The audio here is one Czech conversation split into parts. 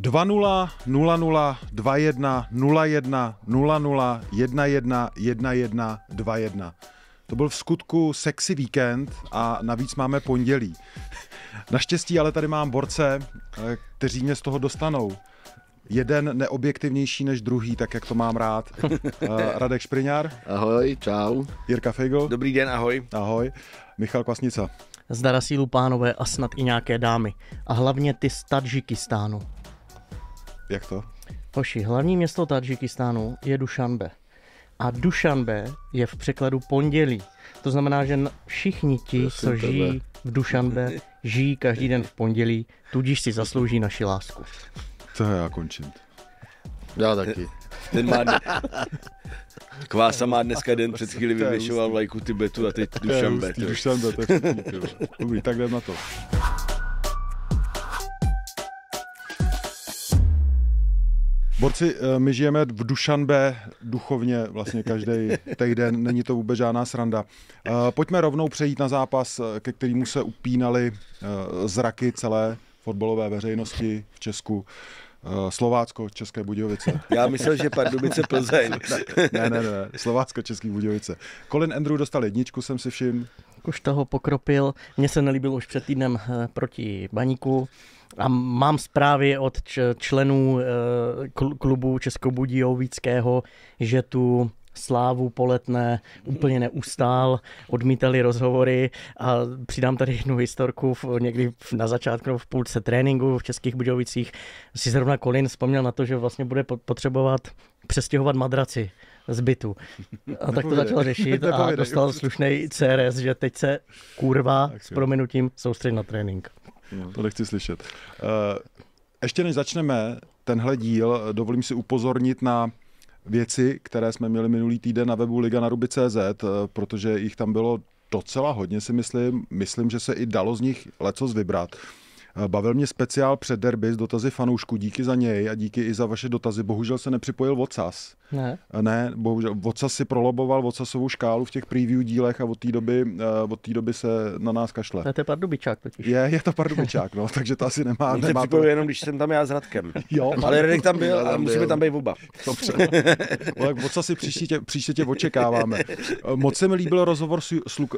2-0, 0-0, 2-1, 0-1, 0-0, 1-1, 1-1, 2-1. To byl v skutku sexy víkend a navíc máme pondělí. Naštěstí ale tady mám borce, kteří mě z toho dostanou. Jeden neobjektivnější než druhý, tak jak to mám rád. Radek Špriňár. Ahoj, čau. Jirka Fejgl. Dobrý den, ahoj. Ahoj. Michal Kvasnica. Zdara sílu pánové a snad i nějaké dámy. A hlavně ty z Tadžikistánu. Jak to? Hoši, hlavní město Tadžikistánu je Dušanbe. A Dušanbe je v překladu pondělí. To znamená, že všichni ti, co žijí v Dušanbe, žijí každý den v pondělí, tudíž si zaslouží naši lásku. To já končím. Já taky. Ten má... Kvása má dneska den, před chvíli vyvěšoval vlajku Tibetu a teď Dušanbe. Dušanbe, to je dobrý, tak jdem na to. Borci, my žijeme v Dušanbe duchovně vlastně každý týden, není to vůbec žádná sranda. Pojďme rovnou přejít na zápas, ke kterému se upínaly zraky celé fotbalové veřejnosti v Česku. Slovácko, České Budějovice. Já myslel, že Pardubice Plzeň. Ne, Slovácko, České Budějovice. Colin Andrew dostal jedničku, jsem si všiml. Už toho pokropil. Mně se nelíbil už před týdnem proti Baníku. A mám zprávy od členů klubu Českobudějovického, že tu Slávu Poletné úplně neustál, odmítali rozhovory a přidám tady jednu historku někdy na začátku v půlce tréninku v Českých Budějovicích. Si zrovna Colin vzpomněl na to, že vlastně bude potřebovat přestěhovat madraci z bytu. A tak to začal řešit a dostal slušnej CRS, že teď se kurva s prominutím soustředí na trénink. To nechci slyšet. Ještě než začneme tenhle díl, dovolím si upozornit na věci, které jsme měli minulý týden na webu liganaruby.cz, protože jich tam bylo docela hodně, si myslím. Myslím, že se i dalo z nich lecos vybrat. Bavil mě speciál před derby s dotazy fanoušků, díky za něj a díky i za vaše dotazy. Bohužel se nepřipojil Vocas. Ne, bohužel. Vocas si proloboval Vocasovou škálu v těch preview dílech a od té doby se na nás kašle. To je Pardubičák totiž. Je to Pardubičák, no, takže to asi nemá. On se připojil jenom, když jsem tam já s Radkem. Jo, ale Radek tam byl a musíme tam být oba. Dobře. Tak Vocas si příště tě očekáváme. Moc se mi líbil rozhovor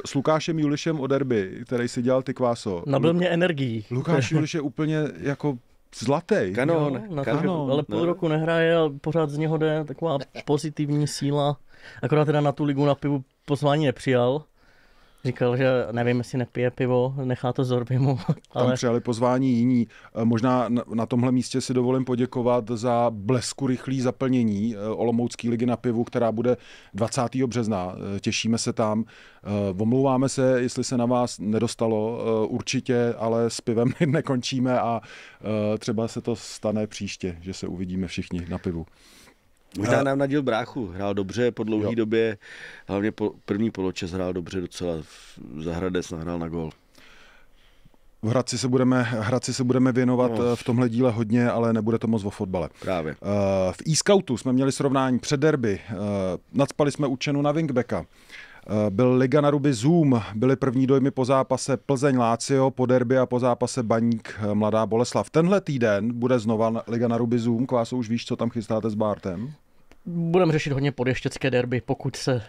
s Lukášem Julišem o derby, který si dělal ty, Kváso. Nabil mě energií. Lukáš Juliš je úplně jako zlatý. Kanon. Ale půl roku nehraje a pořád z něho jde taková pozitivní síla. Akorát teda na tu ligu na pivu pozvání nepřijal. Říkal, že nevím, jestli nepije pivo, nechá to Zorbimu. Tam přijali pozvání jiní. Možná na tomhle místě si dovolím poděkovat za blesku rychlý zaplnění Olomoucké ligy na pivu, která bude 20. března. Těšíme se tam. Omlouváme se, jestli se na vás nedostalo určitě, ale s pivem nekončíme a třeba se to stane příště, že se uvidíme všichni na pivu. Možná nám nadil bráchu, hrál dobře po dlouhé době, hlavně po první poločas hrál dobře docela, Zahradec nahrál na gól. V Hradci se budeme věnovat v tomhle díle hodně, ale nebude to moc o fotbale. Právě. V e-scoutu jsme měli srovnání před derby, nacpali jsme Učenu na wingbacka. Byl Liga na Ruby Zoom, byly první dojmy po zápase Plzeň Lácio, po derby a po zápase Baník Mladá Boleslav. Tenhle týden bude znova Liga na Ruby Zoom. Kváso, už víš, co tam chystáte s Bartem? Budeme řešit hodně podještěcké derby, pokud se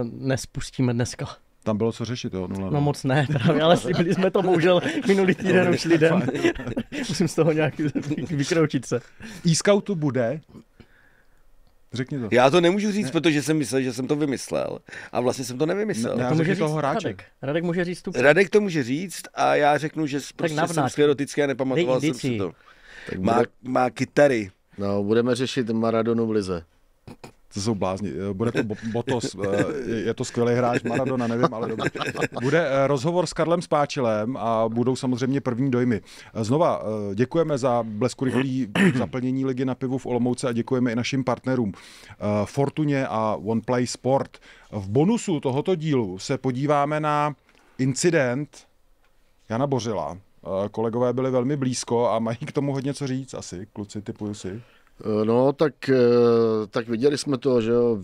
nespustíme dneska. Tam bylo co řešit, jo? No moc ne, právě, ale slíbili jsme to bohužel minulý týden už lidem. Musím z toho nějak vykroučit se. E-scoutu bude... Řekni to. Já to nemůžu říct, protože jsem myslel, že jsem to vymyslel. A vlastně jsem to nevymyslel. To může říct Radek může říct tu. Radek to může říct a já řeknu, že prostě jsem sklerotický a nepamatoval jsem si to. Má kytary. No, budeme řešit Maradonu v lize. To jsou blázni. Bude to Botos, je to skvělý hráč Maradona, nevím, ale dobře. Bude rozhovor s Karlem Spáčilem a budou samozřejmě první dojmy. Znova děkujeme za blesku rychlý zaplnění ligy na pivu v Olomouci a děkujeme i našim partnerům Fortuně a OnePlay Sport. V bonusu tohoto dílu se podíváme na incident Jana Bořila. Kolegové byli velmi blízko a mají k tomu hodně co říct asi, kluci, typuju si. No, tak viděli jsme to, že jo,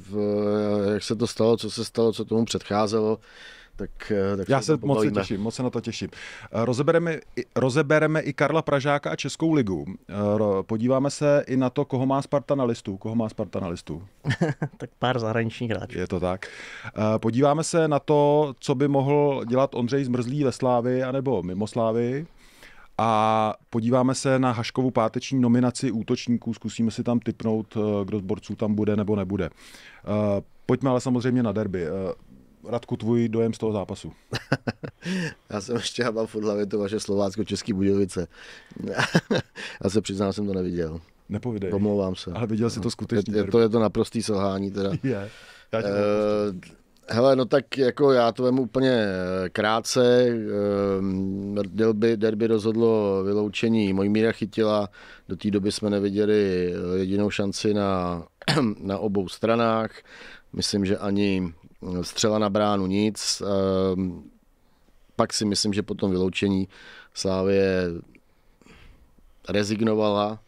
jak se to stalo, co se stalo, co tomu předcházelo. tak Já se moc se na to těším. Rozebereme i Karla Pražáka a Českou ligu. Podíváme se i na to, koho má Sparta na listu. Tak pár zahraničních hráčů. Je to tak. Podíváme se na to, co by mohl dělat Ondřej Zmrzlý ve Slávii anebo mimo Slávii. A podíváme se na Haškovu páteční nominaci útočníků. Zkusíme si tam tipnout, kdo z borců tam bude nebo nebude. Pojďme ale samozřejmě na derby. Radku, tvůj dojem z toho zápasu. Já jsem ještě habal v hlavě to vaše Slovácko-Český Budějovice. Já se přiznám, jsem to neviděl. Nepovídej. Omlouvám se. Ale viděl jsi to skutečně. Je to naprostý selhání teda. Je. Hele, no tak jako já to vemu úplně krátce. Derby rozhodlo vyloučení Mojmíra Chytila. Do té doby jsme neviděli jedinou šanci na obou stranách. Myslím, že ani střela na bránu nic. Pak si myslím, že po tom vyloučení Slavie rezignovala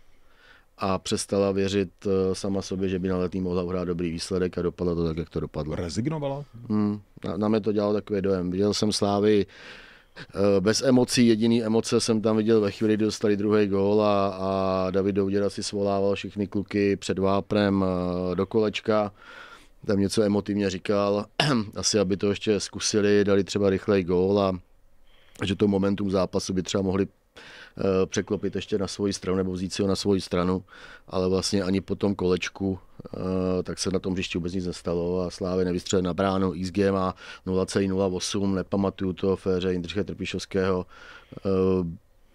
a přestala věřit sama sobě, že by na Letný mohla uhrát dobrý výsledek a dopadlo to tak, jak to dopadlo. Rezignovala? Na mě to dělalo takový dojem. Viděl jsem Slávy bez emocí, jediný emoce jsem tam viděl ve chvíli, kdy dostali druhý gól a David Douděra si svolával všechny kluky před vápnem do kolečka. Tam něco emotivně říkal, asi aby to ještě zkusili, dali třeba rychlej gól a že to momentum zápasu by třeba mohli překlopit ještě na svoji stranu nebo vzít si ho na svoji stranu, ale vlastně ani po tom kolečku tak se na tom hřišti vůbec nic nestalo a Slávy nevystřelil na bránu, XG má 0,08, nepamatuju to v éře Jindřicha Trpišovského.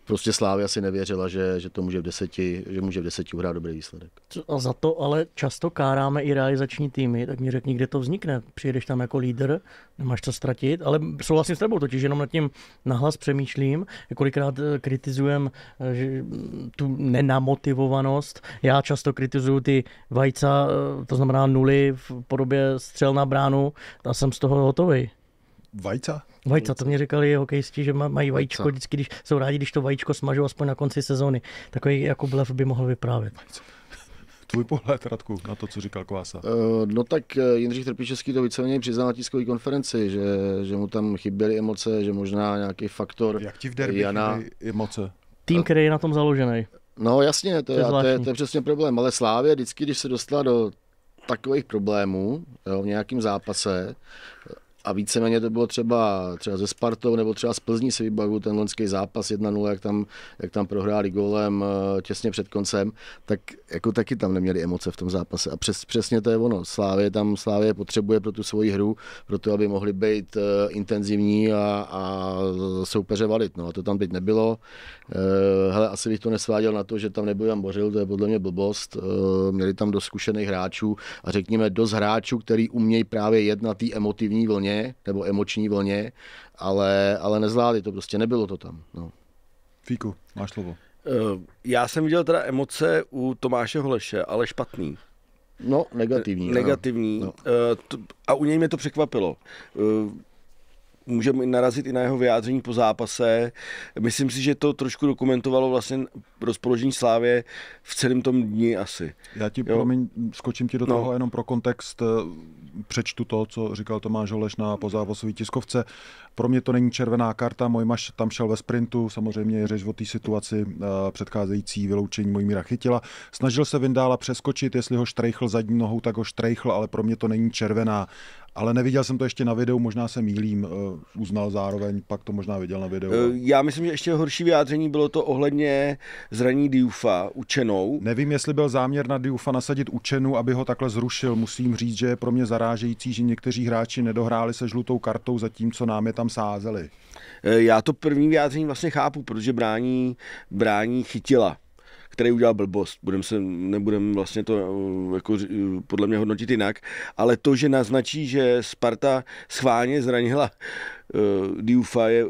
Prostě Slávia si nevěřila, že to může v 10 uhrát dobrý výsledek. A za to ale často káráme i realizační týmy, tak mi řekni, kde to vznikne. Přijedeš tam jako lídr, nemáš co ztratit, ale souhlasím s tebou, totiž jenom nad tím nahlas přemýšlím, kolikrát kritizujem tu nenamotivovanost. Já často kritizuju ty vajca, to znamená nuly v podobě střel na bránu a jsem z toho hotový. Vajca, to mě říkali hokejisti, že mají vajíčko vždycky, když jsou rádi, když to vajíčko smažou aspoň na konci sezóny. Takový jako blef by mohl vyprávět. Tvůj pohled, Radku, na to, co říkal Kvása. No tak Jindřich Trpišovský to víceméně přiznal na tiskové konferenci, že mu tam chyběly emoce, že možná nějaký faktor. Jak ti v derby chybí emoce? Tým, který je na tom založený. No jasně, to je přesně problém, ale Slávě vždycky, když se dostala do takových problémů v nějakém zápase, a víceméně to bylo třeba ze Spartou nebo třeba z Plzní si vybavu ten loňský zápas 1-0, jak tam prohráli gólem těsně před koncem, tak jako taky tam neměli emoce v tom zápase. A přesně to je ono. Slávě potřebuje pro tu svoji hru, pro to, aby mohli být intenzivní a soupeře valit. No a to tam teď nebylo. Hele, asi bych to nesváděl na to, že tam nebyl Jan Bořil, to je podle mě blbost. Měli tam dost zkušených hráčů a řekněme dost hráčů, který umějí právě jet na té emotivní vlně, nebo emoční vlně, ale nezvládli to, prostě nebylo to tam. No. Fíku, máš slovo. Já jsem viděl teda emoce u Tomáše Holeše, ale špatný. No, negativní. Negativní. No. A u něj mě to překvapilo. Můžeme narazit i na jeho vyjádření po zápase. Myslím si, že to trošku dokumentovalo vlastně rozpoložení Slávě v celém tom dni asi. Já ti, promiň, skočím ti do toho jenom pro kontext. Přečtu to, co říkal Tomáš Holeš na pozápasové tiskovce. Pro mě to není červená karta, Mojmaš tam šel ve sprintu, samozřejmě řeš o té situaci předcházející vyloučení Mojmíra Chytila. Snažil se Vindála přeskočit, jestli ho štrejchl zadní nohou, tak ho štrejchl, ale pro mě to není červená. Ale neviděl jsem to ještě na videu, možná se mýlím, uznal zároveň, pak to možná viděl na videu. Já myslím, že ještě horší vyjádření bylo to ohledně zranění Diouffa učenou. Nevím, jestli byl záměr na Dioffa nasadit učenu, aby ho takhle zrušil. Musím říct, že je pro mě zarážející, že někteří hráči nedohráli se žlutou kartou, zatímco nám je tam sázeli. Já to první vyjádření vlastně chápu, protože brání Chytila, který udělal blbost. Nebudem vlastně to jako, podle mě hodnotit jinak, ale to, že naznačí, že Sparta schválně zranila Dioffa, je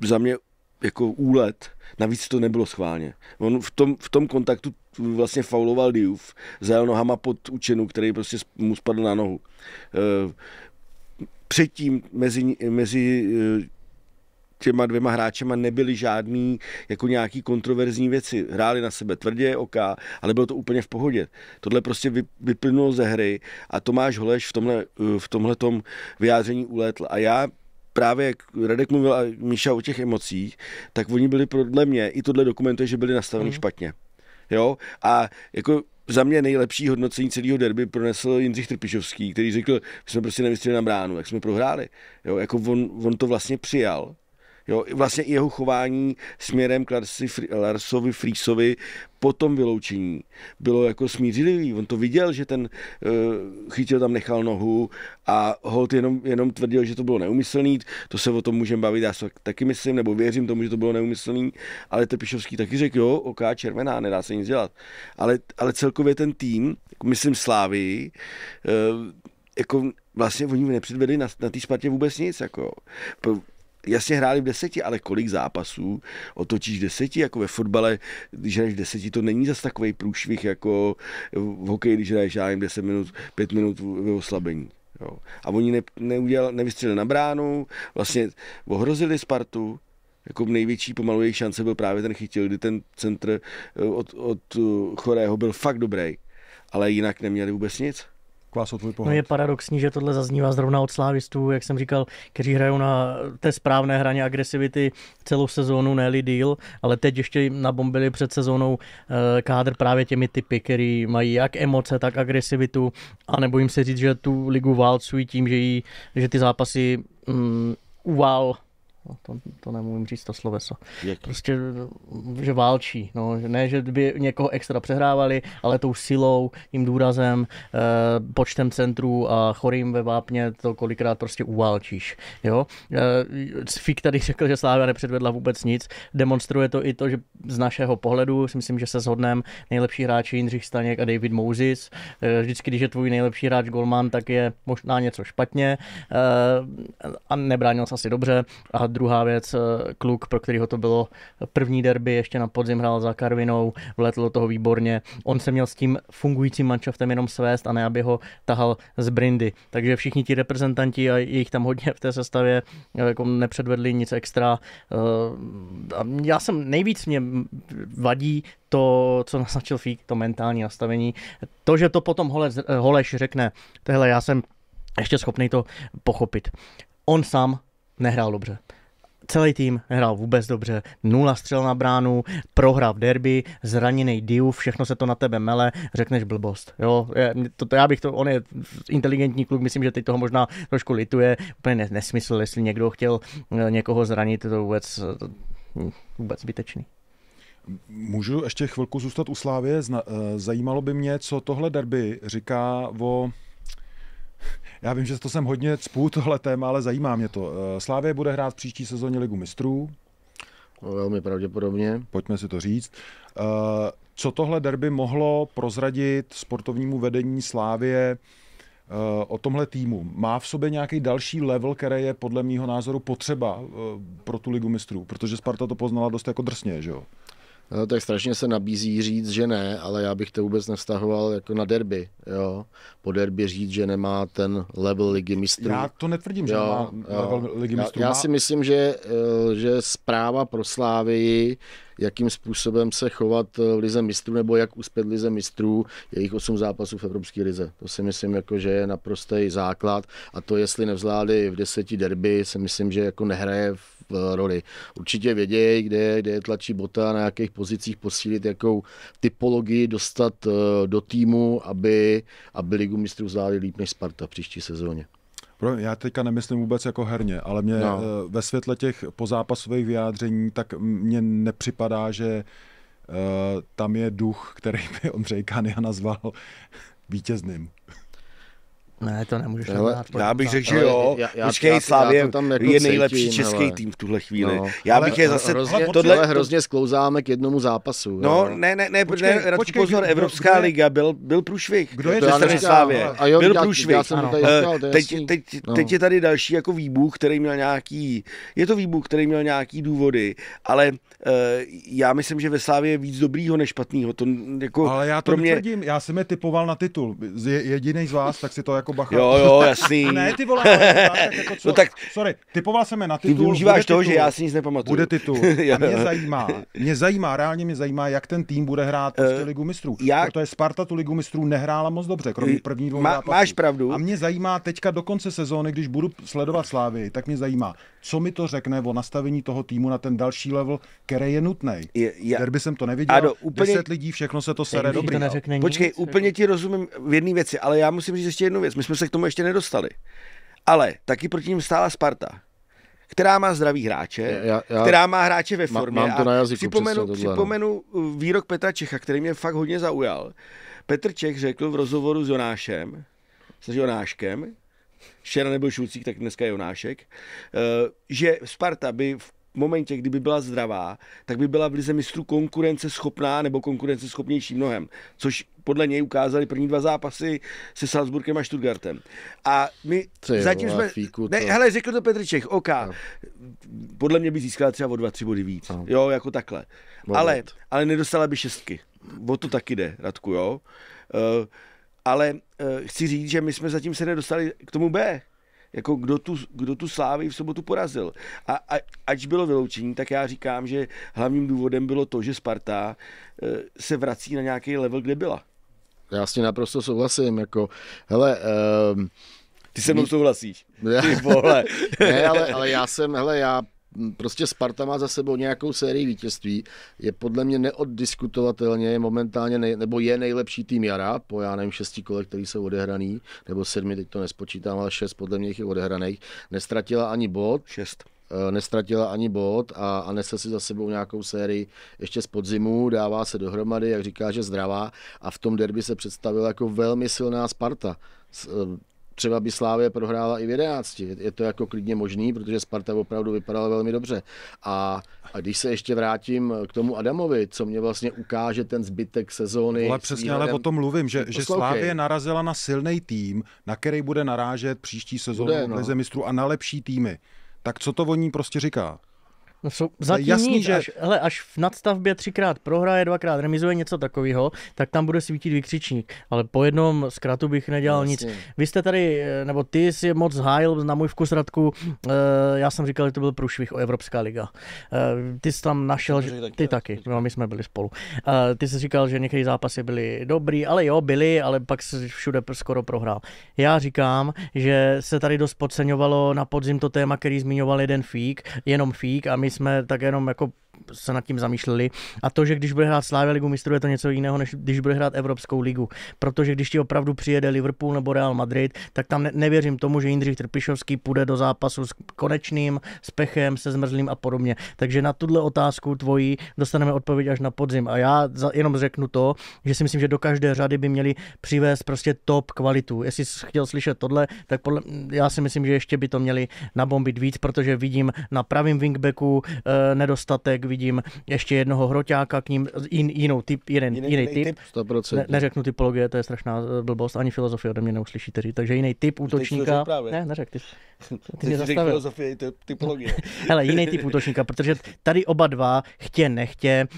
za mě jako úlet. Navíc to nebylo schválně. On v tom kontaktu vlastně fauloval Diouf, zajel nohama pod učenu, který prostě mu spadl na nohu. Předtím mezi těma dvěma hráčema nebyly žádný jako nějaký kontroverzní věci. Hráli na sebe tvrdě, ale bylo to úplně v pohodě. Tohle prostě vyplynulo ze hry a Tomáš Holeš v tomhletom vyjádření ulétl. A já právě, jak Radek mluvil a Míša o těch emocích, tak oni byli podle mě, i tohle dokumentuje, že byli nastaveni špatně. Jo? A jako za mě nejlepší hodnocení celého derby pronesl Jindřich Trpišovský, který řekl, že jsme prostě nevystřelili na bránu, jak jsme prohráli. Jo? Jako on to vlastně přijal. Jo? Vlastně i jeho chování směrem k Larsovi Friesovi po tom vyloučení bylo jako smířlivý. On to viděl, že ten Chytil tam nechal nohu a Holt jenom tvrdil, že to bylo neumyslný. To se o tom můžeme bavit, já si taky myslím, nebo věřím tomu, že to bylo neumyslný, ale Trpišovský taky řekl, jo, oká červená, nedá se nic dělat. Ale celkově ten tým, jako myslím Slávii, jako vlastně oni nepředvedli na té Spartě vůbec nic. Jako. Jasně hráli v 10, ale kolik zápasů otočíš v 10, jako ve fotbale, když hraješ v 10, to není zase takovej průšvih, jako v hokeji, když hraješ 10 minut, 5 minut ve oslabení. Jo. A oni nevystřelili na bránu, vlastně ohrozili Spartu, jako největší pomalu jejich šance byl právě ten Chytil, kdy ten centr od Chorého byl fakt dobrý, ale jinak neměli vůbec nic. No je paradoxní, že tohle zaznívá zrovna od slávistů, jak jsem říkal, kteří hrajou na té správné hraně agresivity celou sezónu, ne-li díl, ale teď ještě nabombili před sezónou kádr právě těmi typy, který mají jak emoce, tak agresivitu a nebojím se říct, že tu ligu válcují tím, že ty zápasy to nemůžu říct to sloveso. Prostě, že válčí. No. Ne, že by někoho extra přehrávali, ale tou silou, tím důrazem, počtem centrů a Chorým ve vápně to kolikrát prostě uválčíš. Jo? Fík tady řekl, že Slavia nepředvedla vůbec nic. Demonstruje to i to, že z našeho pohledu si myslím, že se shodneme nejlepší hráči Jindřich Staněk a David Moses. Vždycky, když je tvůj nejlepší hráč golman, tak je možná něco špatně a nebránil se asi dobře. A druhá věc, kluk, pro kterého to bylo první derby, ještě na podzim hrál za Karvinou, vletl do toho výborně. On se měl s tím fungujícím manšaftem jenom svést a ne, aby ho tahal z brindy. Takže všichni ti reprezentanti, a jich tam hodně v té sestavě, jako nepředvedli nic extra. A já jsem nejvíc mě vadí to, co naznačil Fík, to mentální nastavení. To, že to potom Holeš řekne, tohle já jsem ještě schopný to pochopit. On sám nehrál dobře. Celý tým nehrál vůbec dobře, 0 střel na bránu, prohra v derby, zraněný Diouf, všechno se to na tebe mele, řekneš blbost. Jo? On je inteligentní kluk, myslím, že teď toho možná trošku lituje, úplně nesmysl, jestli někdo chtěl někoho zranit, to vůbec zbytečný. Můžu ještě chvilku zůstat u Slávie? Zajímalo by mě, co tohle derby říká o... Já vím, že to jsem hodně cpů tohle téma, ale zajímá mě to. Slavie bude hrát v příští sezóně Ligu mistrů. Velmi pravděpodobně. Pojďme si to říct. Co tohle derby mohlo prozradit sportovnímu vedení Slavie o tomhle týmu? Má v sobě nějaký další level, který je podle mýho názoru potřeba pro tu Ligu mistrů? Protože Sparta to poznala dost jako drsně, že jo? No, tak strašně se nabízí říct, že ne, ale já bych to vůbec nevztahoval jako na derby. Jo. Po derby říct, že nemá ten level Ligy mistrů. Já to netvrdím, že má level Ligy mistrů. Já si myslím, že zpráva pro Slávii, jakým způsobem se chovat v Lize mistrů, nebo jak uspět v Lize mistrů, je jich 8 zápasů v Evropské lize. To si myslím, jako, že je naprostý základ a to, jestli nevzládli v 10 derby, si myslím, že jako nehraje v roli. Určitě vědějí, kde je tlačí bota, na jakých pozicích posílit, jakou typologii dostat do týmu, aby Ligu mistrů zvládli líp než Sparta v příští sezóně. Já teďka nemyslím vůbec jako herně, ale mě ve světle těch pozápasových vyjádření, tak mně nepřipadá, že tam je duch, který by Ondřej Kania nazval vítězným. Ne, to nemůžeš dát. Já bych řekl, že jo. Počkej, Slavie jako je nejlepší český tým v tuhle chvíli. No. Já bych je zase... Tohle hrozně sklouzáme k jednomu zápasu. No, ne, počkej, pozor, Evropská liga byl průšvih. Kdo je to Slavie? Byl průšvih. Teď je tady další jako výbuch, který měl nějaký... Je to výbuch, který měl nějaký důvody, ale já myslím, že ve Slavii je víc dobrýho než špatnýho. Ale já to netvrdím, já jsem je typoval na titul. Jedinej z vás, tak si to jako jako Bacha. Jo, jasný. Ne, ty vole, tak jako co? No tak, sorry, typoval jsem je na titul. Ty využíváš toho, že já si nic nepamatuju. Bude titul. A reálně mě zajímá, jak ten tým bude hrát prostě Ligu mistrů. Protože Sparta tu Ligu mistrů nehrála moc dobře, kromě první 2 zápasů. Máš pravdu. A mě zajímá teďka do konce sezóny, když budu sledovat Slávii, tak mě zajímá, co mi to řekne o nastavení toho týmu na ten další level, který je nutný. Derby jsem to neviděl, 10 lidí, všechno se to sere dobrý. Počkej, úplně ti rozumím v jedné věci, ale já musím říct ještě jednu věc. My jsme se k tomu ještě nedostali. Ale taky proti ním stála Sparta, která má zdravý hráče, která má hráče ve formě. Mám to na jazyku, připomenu výrok Petra Čecha, který mě fakt hodně zaujal. Petr Čech řekl v rozhovoru s Jonáškem, včera nebyl Šulcík, tak dneska je Jonášek, že Sparta by v momentě, kdyby byla zdravá, tak by byla v lize mistrů konkurenceschopná nebo konkurenceschopnější mnohem, což podle něj ukázali první 2 zápasy se Salzburgem a Stuttgartem. A my zatím jsme... Hele, řekl to Petr Čech, OK. No. Podle mě by získala třeba o 2-3 body víc. No. Jo, jako takhle. Ale nedostala by 6. O to taky jde, Radku, jo. Ale chci říct, že my jsme zatím se nedostali k tomu B. Jako kdo tu Slávii v sobotu porazil. A ať bylo vyloučení, tak já říkám, že hlavním důvodem bylo to, že Sparta se vrací na nějaký level, kde byla. Já s tím naprosto souhlasím. Jako, hele, ty se mnou souhlasíš. Ty vole. Ne, ale já prostě Sparta má za sebou nějakou sérii vítězství. Je podle mě neoddiskutovatelně momentálně, nebo je nejlepší tým jara, po já nevím 6 kolech, který jsou odehraný, nebo 7, teď to nespočítám, ale 6 podle mě jich je odehraných. Nestratila ani bod. 6. Nestratila ani bod a nese si za sebou nějakou sérii ještě z podzimu, dává se dohromady, jak říká, že zdravá, a v tom derby se představila jako velmi silná Sparta. Třeba by Slavia prohrála i v 11. Je to jako klidně možný, protože Sparta opravdu vypadala velmi dobře. A když se ještě vrátím k tomu Adamovi, co mě vlastně ukáže ten zbytek sezóny. Ale přesně, ale o tom mluvím, že Slavia narazila na silný tým, na který bude narážet příští sezónu v Lize mistrů a na lepší týmy. Tak co to o ní prostě říká? No zatím jasný, nic, že... až v nadstavbě 3krát prohraje, 2krát remizuje, něco takového, tak tam bude svítit vykřičník. Ale po jednom zkratu bych nedělal nic. Vy jste tady, nebo ty jsi moc hájil na můj vkus, Radku, já jsem říkal, že to byl průšvih o Evropská liga. Ty jsi tam našel, ty taky, no, my jsme byli spolu. Ty jsi říkal, že některé zápasy byly dobrý, ale jo, byly, ale pak se všude skoro prohrál. Já říkám, že se tady dost podceňovalo na podzim to téma, který zmiňoval jeden jenom Fík, a my jsme tak jenom jako se nad tím zamýšleli. A to, že když bude hrát Slavia Ligu mistrů, je to něco jiného, než když bude hrát Evropskou ligu. Protože když ti opravdu přijede Liverpool nebo Real Madrid, tak tam nevěřím tomu, že Jindřich Trpišovský půjde do zápasu s Konečným, s Pechem, se Zmrzlým a podobně. Takže na tuhle otázku tvojí dostaneme odpověď až na podzim. A já jenom řeknu to, že si myslím, že do každé řady by měli přivést prostě top kvalitu. Jestli jsi chtěl slyšet tohle, tak já si myslím, že ještě by to měli nabombit víc, protože vidím na pravém wingbacku nedostatek, vidím ještě jednoho hroťáka, k ním jiný typ. 100%. Neřeknu typologie, to je strašná blbost, ani filozofie ode mě neuslyšíte říct. Takže jiný typ útočníka. Neřek, ty mě zastavil. Filozofie, typologie. Hele, jiný typ útočníka, protože tady oba dva nechtě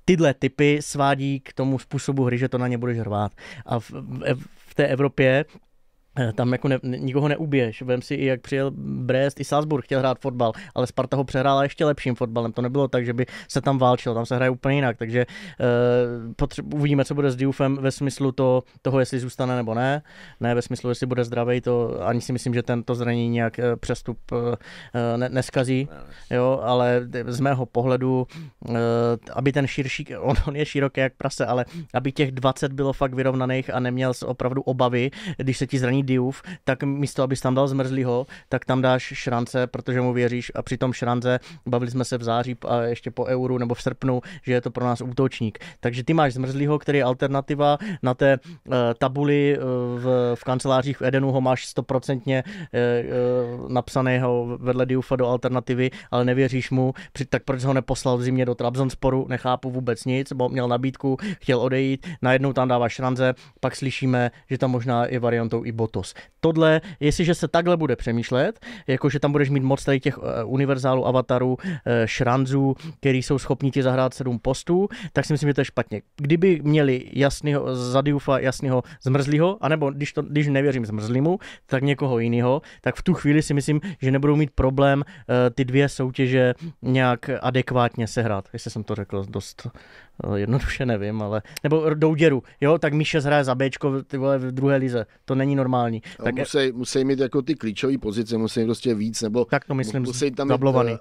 tyhle typy svádí k tomu způsobu hry, že to na ně budeš hrát. A v té Evropě tam jako nikoho neubiješ. Vem si i jak přijel Brest, i Salzburg chtěl hrát fotbal, ale Sparta ho přehrála ještě lepším fotbalem. To nebylo tak, že by se tam válčil, tam se hraje úplně jinak, takže uvidíme, co bude s Dioufem ve smyslu toho, jestli zůstane nebo ne. Ne ve smyslu, jestli bude zdravý, to ani si myslím, že tento zranění nějak přestup neskazí, jo, ale z mého pohledu, aby ten širší, on je široký jak prase, ale aby těch 20 bylo fakt vyrovnaných a neměl opravdu obavy, když se ti zraní Diouf, tak místo, abys tam dal Zmrzlýho, tak tam dáš Šrance, protože mu věříš, a přitom Šrance, bavili jsme se v září a ještě po Euru nebo v srpnu, že je to pro nás útočník. Takže ty máš Zmrzlýho, který je alternativa, na té tabuli v kancelářích v Edenu ho máš 100% napsaného vedle Dioufa do alternativy, ale nevěříš mu, tak proč ho neposlal v zimě do Trabzonsporu, nechápu vůbec nic, bo měl nabídku, chtěl odejít, najednou tam dává Šrance, pak slyšíme, že tam možná je variantou i Botu. Lotos. Tohle, jestliže se takhle bude přemýšlet, jakože tam budeš mít moc tady těch univerzálů, avatarů, šranzů, který jsou schopni ti zahrát 7 postů, tak si myslím, že to je špatně. Kdyby měli jasného Zadiufa, jasného Zmrzlýho, anebo když nevěřím Zmrzlýmu, tak někoho jiného, tak v tu chvíli si myslím, že nebudou mít problém ty dvě soutěže nějak adekvátně sehrát. Jestli jsem to řekl dost jednoduše, nevím, ale nebo Douděru, jo, tak Míše hraje za Bčko ty vole, v druhé lize, to není normální. Tak musí mít jako ty klíčové pozice, musí prostě víc, nebo tak to myslím, musí tam mít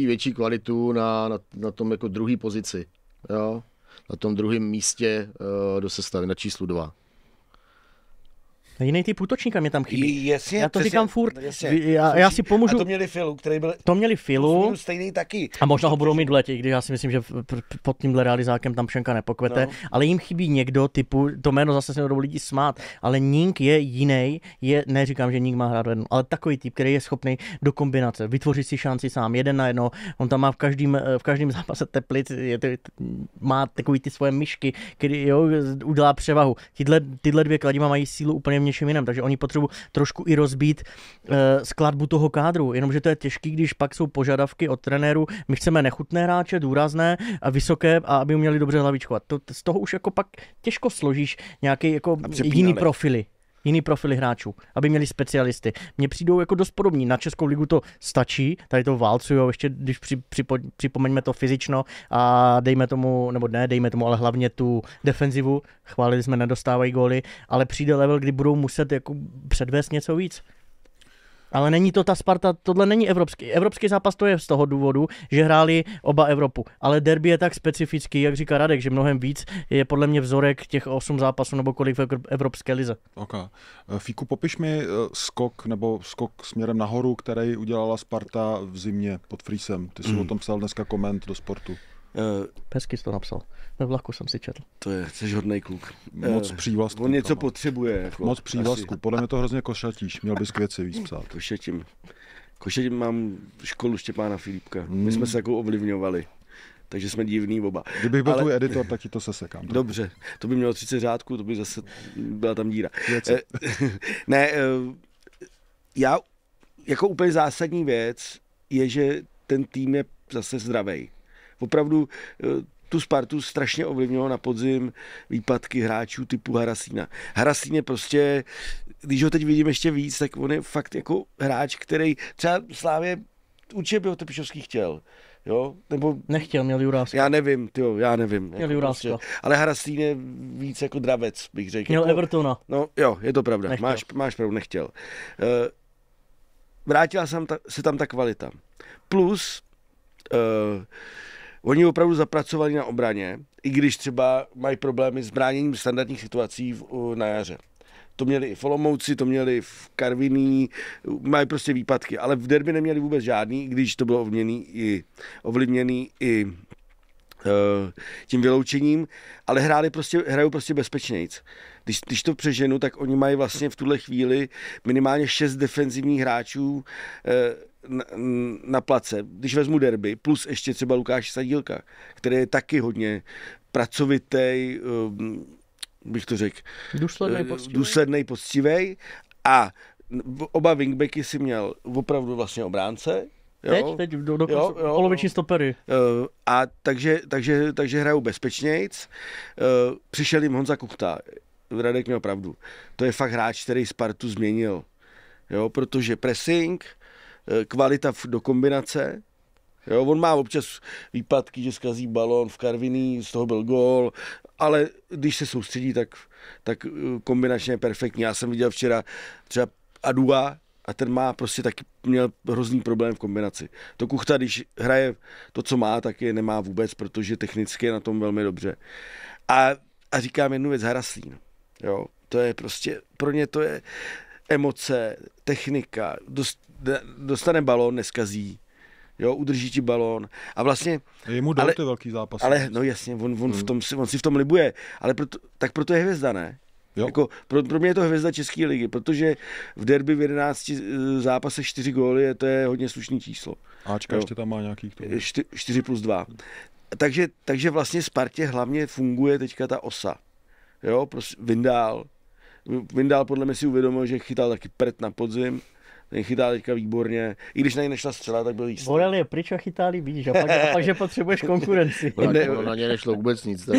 větší kvalitu na tom jako druhý pozici, jo, na tom druhém místě do sestavy, na číslu 2. Jiný typ útočníka mě tam chybí. Jasně, já to říkám furt. Já si pomůžu. A to měli Filu, který byl... To měli Filu. Stejný taky. A možná ho budou mít v letě, když já si myslím, že pod tímhle realizákem tam Pšenka nepokvete. No. Ale jim chybí někdo typu, to jméno zase se nebudou lidi smát, ale Ning je jiný, neříkám, že Ning má hrát jedno, ale takový typ, který je schopný do kombinace, vytvořit si šanci sám, 1 na 1. On tam má v každém zápase teplic, má takový ty svoje myšky, který udělá převahu. Tyhle dvě kladiva mají sílu úplně v něčem jiném, takže oni potřebují trošku i rozbít skladbu toho kádru, jenomže to je těžký, když pak jsou požadavky od trenérů, my chceme nechutné hráče, důrazné a vysoké, a aby uměli dobře hlavičkovat. Z toho už jako pak těžko složíš nějaký jako jiný profily hráčů, aby měli specialisty. Mně přijdou jako dost podobní. Na Českou ligu to stačí, tady to válcujou, ještě když připomeňme to fyzično a dejme tomu, ale hlavně tu defenzivu, chválili jsme, nedostávají góly, ale přijde level, kdy budou muset jako předvést něco víc. Ale není to ta Sparta, tohle není evropský. Evropský zápas to je z toho důvodu, že hráli oba Evropu. Ale derby je tak specifický, jak říká Radek, že mnohem víc je podle mě vzorek těch 8 zápasů nebo kolik v Evropské lize. Ok. Fíku, popiš mi skok směrem nahoru, který udělala Sparta v zimě pod Friesem. Ty jsi o tom psal dneska koment do Sportu. Hezky jsi to napsal. Ve vlaku jsem si četl. Jsi hodnej kluk. Moc přívlastků. On něco potřebuje. Jako, moc přívlastků. Podle mě to hrozně košatíš. Měl bys k věci víc psát. Košetím mám školu Štěpána Filipka. My jsme se jako ovlivňovali. Takže jsme divný oba. Kdybych byl tvůj editor, tak ti to sesekám. Dobře, to by mělo 30 řádků, to by zase byla tam díra. Já jako úplně zásadní věc je, že ten tým je zase zdravej. Opravdu tu Spartu strašně ovlivnilo na podzim výpadky hráčů typu Harasína. Harasín je prostě, když ho teď vidím ještě víc, tak on je fakt jako hráč, který třeba Slávě určitě by ho Trpišovský chtěl. Jo? Nebo... Nechtěl, měl Juráska. Já nevím. Měl Juráska. Prostě. Ale Harasín je víc jako dravec, bych řekl. Měl jako... Evertona. No jo, je to pravda. Máš pravdu, nechtěl. Vrátila se tam ta kvalita. Plus oni opravdu zapracovali na obraně, i když třeba mají problémy s bráněním standardních situací na jaře. To měli i v Olomouci, to měli v Karviní, mají prostě výpadky, ale v derby neměli vůbec žádný, když to bylo ovlivněný i tím vyloučením, ale hrajou prostě bezpečnějc. Když to přeženu, tak oni mají vlastně v tuhle chvíli minimálně 6 defenzivních hráčů na place, když vezmu derby, plus ještě třeba Lukáš Sadílka, který je taky hodně pracovitý, bych to řekť, důslednej, poctivej, a oba wingbacky si měl opravdu vlastně obránce. Teď do poloviční stopery. A takže hrajou bezpečnějc. Přišel jim Honza Kuchta. Radek měl pravdu. To je fakt hráč, který Spartu změnil. Jo, protože pressing, kvalita do kombinace. Jo, on má občas výpadky, že zkazí balón v Karviní, z toho byl gól, ale když se soustředí, tak kombinačně je perfektní. Já jsem viděl včera třeba Adua a ten má prostě taky měl hrozný problém v kombinaci. To Kuchta, když hraje to, co má, tak je nemá vůbec, protože technicky je na tom velmi dobře. A říkám jednu věc, Harasín. Jo, to je prostě, pro ně to je emoce, technika, dostane balón, neskazí. Jo, udrží ti balón a vlastně... Je mu ty velký zápasy. Ale no jasně, on si v tom libuje, ale proto je hvězda, ne? Jako, pro mě je to hvězda České ligy, protože v derby v 11 zápasech 4 góly, to je hodně slušný číslo. Ačka ještě tam má nějakých... 4+2. Takže vlastně Spartě hlavně funguje teďka ta osa. Jo, prostě Vindál, Vindal podle mě si uvědomil, že chytal taky prd na podzim, ten chytá teďka výborně. I když na něj nešla střela, tak byl jistý. Borel je pryč a chytálí víš, a pak že potřebuješ konkurenci. Na ně nešlo vůbec nic.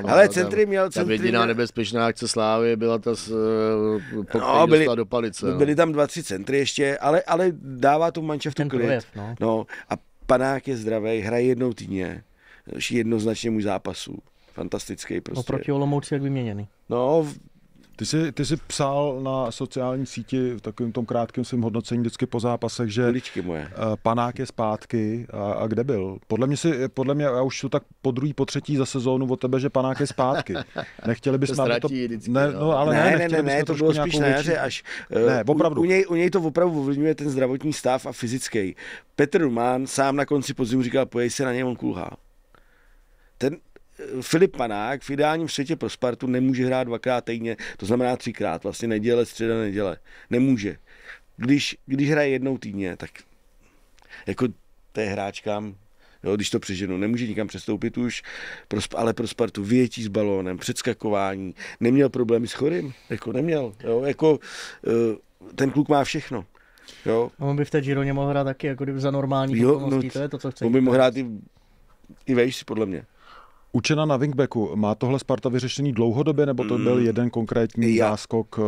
Ale centry měl... Ta jediná nebezpečná akce Slávy byla ta do palice. Byly tam 2-3 centry ještě, ale dává tu manšaftu klid. No. A Panák je zdravý, hraje jednou týdně. Jednoznačně můj zápasu. Fantastický prostě. Oproti Olomouci jak vyměněný. No, Ty jsi psal na sociální síti v takovém tom krátkém svém hodnocení vždycky po zápasech, že Panák je zpátky a kde byl? Podle mě, já už to tak po druhý, po třetí za sezónu od tebe, že Panák je zpátky. Nechtěli bychom, aby to... Ne, to bylo spíš na jaře až... Ne, opravdu. U něj to opravdu ovlivňuje ten zdravotní stav a fyzický. Petr Rumán sám na konci podzimu říkal, pojď se na něj, on kulhá. Filip Panák v ideálním světě pro Spartu nemůže hrát 2krát týdně, to znamená 3krát, vlastně neděle, středa, neděle. Nemůže. Když hraje jednou týdně, tak jako to je hráčkám, jo, když to přeženu, nemůže nikam přestoupit už, ale pro Spartu vyjetí s balónem, předskakování, neměl problémy s chorým, jako neměl, jo, jako ten kluk má všechno. Jo. On by v té Gironě mohl hrát taky, jako za normální okolností, to je to, co chce. On by mohl hrát i vejš, podle mě. Učena na wingbacku, má tohle Sparta vyřešený dlouhodobě, nebo to byl jeden konkrétní záskok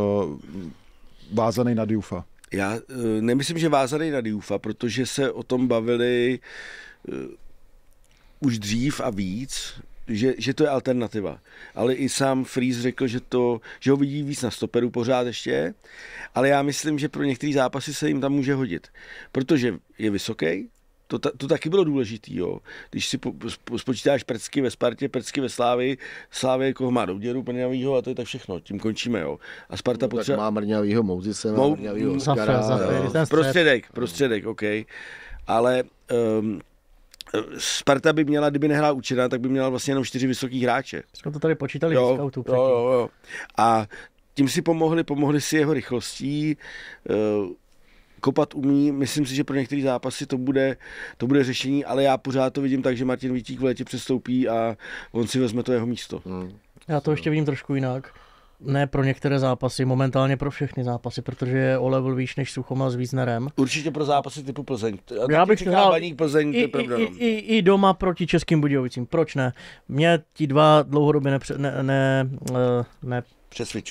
vázaný na Diouffa? Já nemyslím, že vázaný na Diouffa, protože se o tom bavili už dřív a víc, že to je alternativa. Ale i sám Fries řekl, že ho vidí víc na stoperu pořád ještě, ale já myslím, že pro některé zápasy se jim tam může hodit, protože je vysoký. To taky bylo důležitý, jo. Když si spočítáš Prcky ve Spartě, Prcky ve Slávii, Slávie koho má Douděru, Mrňavýho a to je tak všechno, tím končíme, jo. A Sparta potřeba... Tak má Mrňavýho, Mouzice, má Mrňavýho, Oskara. Prostředek, OK. Ale Sparta by měla, kdyby nehrál Učena, tak by měla vlastně jenom 4 vysoký hráče. Jsme to tady počítali v scoutu. Jo. A tím si pomohli si jeho rychlostí, kopat umí, myslím si, že pro některé zápasy to bude řešení, ale já pořád to vidím tak, že Martin Vítík v létě přestoupí a on si vezme to jeho místo. Já to ještě vidím trošku jinak. Ne pro některé zápasy, momentálně pro všechny zápasy, protože je o level výš než Suchoma s Víznerem. Určitě pro zápasy typu Plzeň. Já bych hrál Plzeň, i doma proti Českým Budějovicím. Proč ne? Mě ti dva dlouhodobě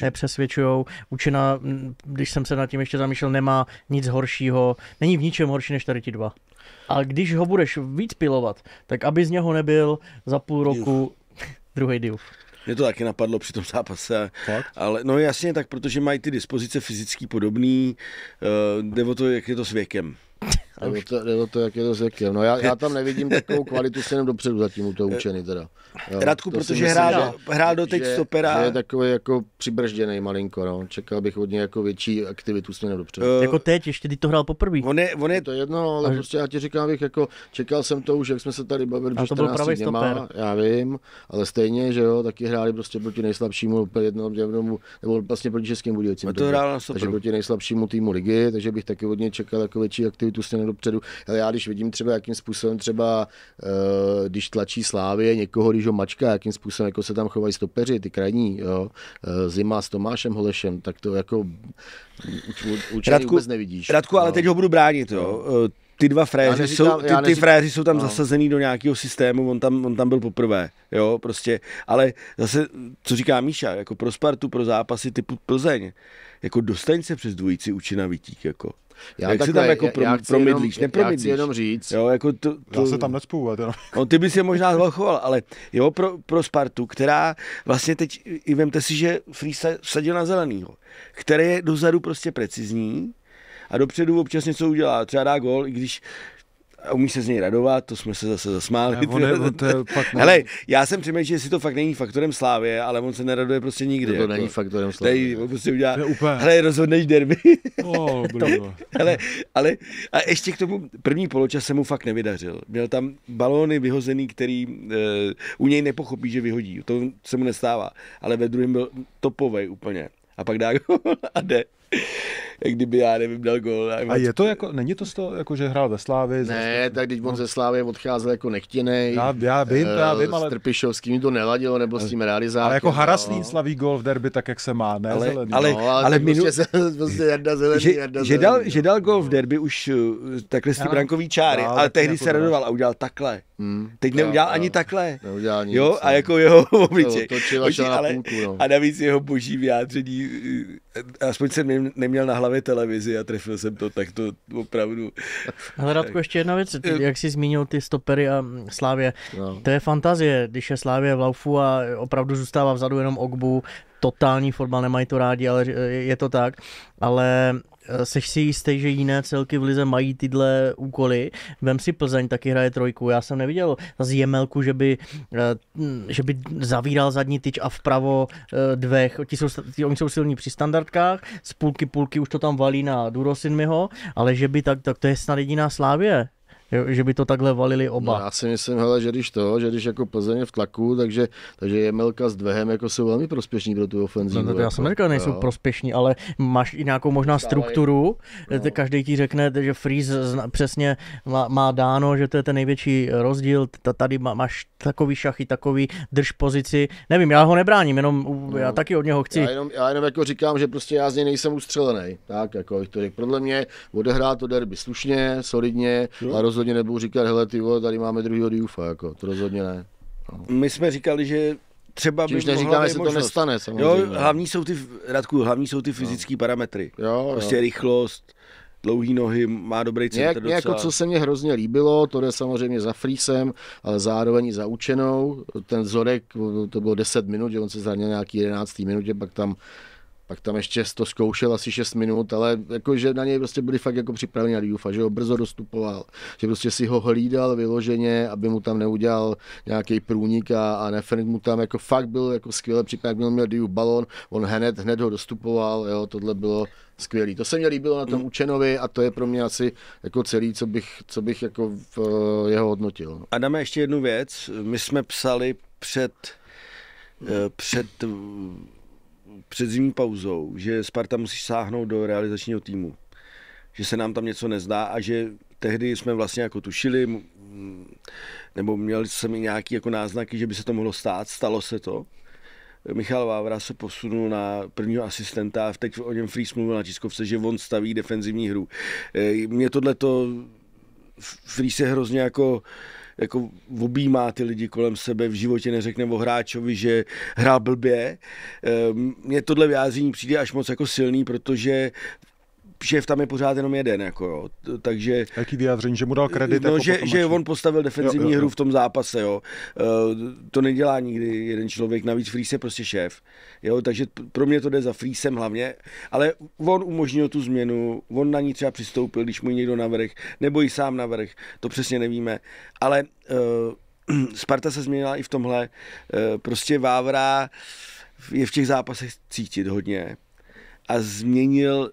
nepřesvědčujou. Učena, když jsem se nad tím ještě zamýšlel, nemá nic horšího, není v ničem horší než tady ti dva. A když ho budeš víc pilovat, tak aby z něho nebyl za půl roku druhý Diouf. Mě to taky napadlo při tom zápase, ale no jasně tak, protože mají ty dispozice fyzický podobný, jde o to, jak je to s věkem. Jde o to, jak je to s věkem. No já tam nevidím takovou kvalitu se jenom dopředu zatím u toho Učeny teda. Jo, Radku, protože hrál doteď stopera. Že je takový jako přibržděnej malinko, no. Čekal bych od něj jako větší aktivitu směrem dopředu. Jako teď, ještě ty to hrál poprvé. On je to jedno, ale prostě já ti říkám, jako čekal jsem to už, jak jsme se tady bavili před 14 dněma, já vím, ale stejně, že jo, taky hráli prostě proti nejslabšímu jednomu, nebo vlastně proti Českým Budějovicím. Takže proti nejslabšímu týmu ligy, takže bych taky od něj čekal jako větší aktivitu směrem dopředu. Ale já když vidím třeba, jakým způsobem třeba, když tlačí Slávě někoho, když ho mačka, jakým způsobem jako se tam chovají stopeři, ty krajní, jo, Zima s Tomášem Holešem, tak to jako určitě vůbec nevidíš. Radku, ale teď ho budu bránit, jo. Ty dva fréři ty fréři jsou tam zasazený do nějakého systému, on tam byl poprvé, jo, prostě, ale zase, co říká Míša, jako pro Spartu, pro zápasy typu Plzeň, jako dostaň se přes dvojici Učina Vítík, jako. Jak se tam jako promydlíš, nepromydlíš. Já chci jenom říct. Jo, jako já se tam necpůl. No, ty bys je možná zvalchoval, ale jo, pro Spartu, která vlastně teď, i vemte si, že Fries vsadil na zelenýho, který je dozadu prostě precizní a dopředu občas něco udělá, třeba dá gól, i když umí se z něj radovat, to jsme se zase zasmáli. Hele, já jsem přemýšlel, jestli to fakt není faktorem Slávie, ale on se neraduje prostě nikdy. To není faktorem Slávie. On prostě udělá, hele, rozhodneš derby. Hele, ale a ještě k tomu první poločas se mu fakt nevydařil. Měl tam balóny vyhozený, který u něj nepochopí, že vyhodí. To se mu nestává. Ale ve druhém byl topovej úplně. A pak dá gól a jde. jak kdyby já nevím, dal gól. A je to jako, není to z toho, jako že hrál ve Slávii? Ne, tak když on ze Slávie odcházel jako nechtěnej. Já vím, ale... S Trpišovským to neladilo, nebo s tím realizákem. Ale jako Haraslín slaví gól v derby tak, jak se má, ne zelený. Ale prostě Jarda zelený, že dal gól v derby už takhle z té brankový čáry, ale tehdy se radoval a udělal takhle. Teď neudělal ani takhle. Neudělal nic. Jo, a jako jeho obličej. Ale a navíc jeho boží vyjádření, aspoň jsem neměl na hlavě televizi a trefil jsem to, tak to opravdu. Ale Radko, ještě jedna věc, jak jsi zmínil ty stopery a Slávě, to je fantazie, když je Slávě v laufu a opravdu zůstává vzadu jenom Ogbu, totální fotbal, nemají to rádi, ale je to tak, ale seš si jistý, že jiné celky v lize mají tyhle úkoly. Vem si Plzeň, taky hraje trojku. Já jsem neviděl z Jemelku, že by zavíral zadní tyč a vpravo dvech. Oni jsou silní při standardkách, z půlky už to tam valí na Durosinmiho, ale že by tak to je snad jediná Slávie. Jo, že by to takhle valili oba. No, já si myslím, hele, že když jako Plzeň je v tlaku, takže Jemelka s Dvehem jako jsou velmi prospěšní pro tu ofenzivu. No, já jsem neříkal, nejsou prospěšní, ale máš i nějakou možná strukturu. Každý ti řekne, že Freeze přesně má dáno, že to je ten největší rozdíl. Tady máš takový šachy, takový drž pozici. Nevím, já ho nebráním, jenom já taky od něho chci. Já jenom jako říkám, že prostě já z něj nejsem ustřelený. Tak, jako to řekl. Podle mě odehrá to derby slušně, solidně a rozhodně nebudu říkat, hele ty vole, tady máme druhýho Diouf, jako, to rozhodně ne. No. My jsme říkali, že třeba by neříkáme, jestli to nestane, samozřejmě. Jo, hlavní jsou ty fyzické parametry. Prostě rychlost, dlouhý nohy, má dobrý centr docela. Jako co se mně hrozně líbilo, to jde samozřejmě za Freesem, ale zároveň i za Učenou. Ten Zorek, to bylo 10 minut, že on se zranil nějaký 11. minutě, pak tam ještě to zkoušel asi 6 minut, ale jakože na něj prostě byli fakt jako připraveni na Dioufa, že ho brzo dostupoval, že prostě si ho hlídal vyloženě, aby mu tam neudělal nějaký průnik a Nefernik mu tam jako fakt byl jako skvěle připravený, jak měl Diouf balón, on hned ho dostupoval, jo, tohle bylo skvělý. To se mě líbilo na tom Učenovi a to je pro mě asi jako celý, co bych jako jeho hodnotil. A dáme ještě jednu věc, my jsme psali před zimní pauzou, že Sparta musí sáhnout do realizačního týmu. Že se nám tam něco nezdá a že tehdy jsme vlastně jako tušili, nebo měli jsme nějaký jako náznaky, že by se to mohlo stát, stalo se to. Michal Vávra se posunul na prvního asistenta a teď o něm Freeze mluvil na tiskovce, že on staví defenzivní hru. Mě tohleto Freeze je hrozně jako objímá ty lidi kolem sebe, v životě neřekne o hráčovi, že hrál blbě. Mně tohle vyjádření přijde až moc jako silný, protože šéf tam je pořád jenom jeden, jako jo. Takže... Jaký vyjádření, že mu dal kredit? No, jako že on postavil defenzivní hru v tom zápase, jo. To nedělá nikdy jeden člověk, navíc Freeze je prostě šéf. Jo, takže pro mě to jde za Freesem hlavně, ale on umožnil tu změnu, on na ní třeba přistoupil, když mu někdo navrch, nebo i sám navrch, to přesně nevíme, ale Sparta se změnila i v tomhle, prostě Vávra je v těch zápasech cítit hodně a změnil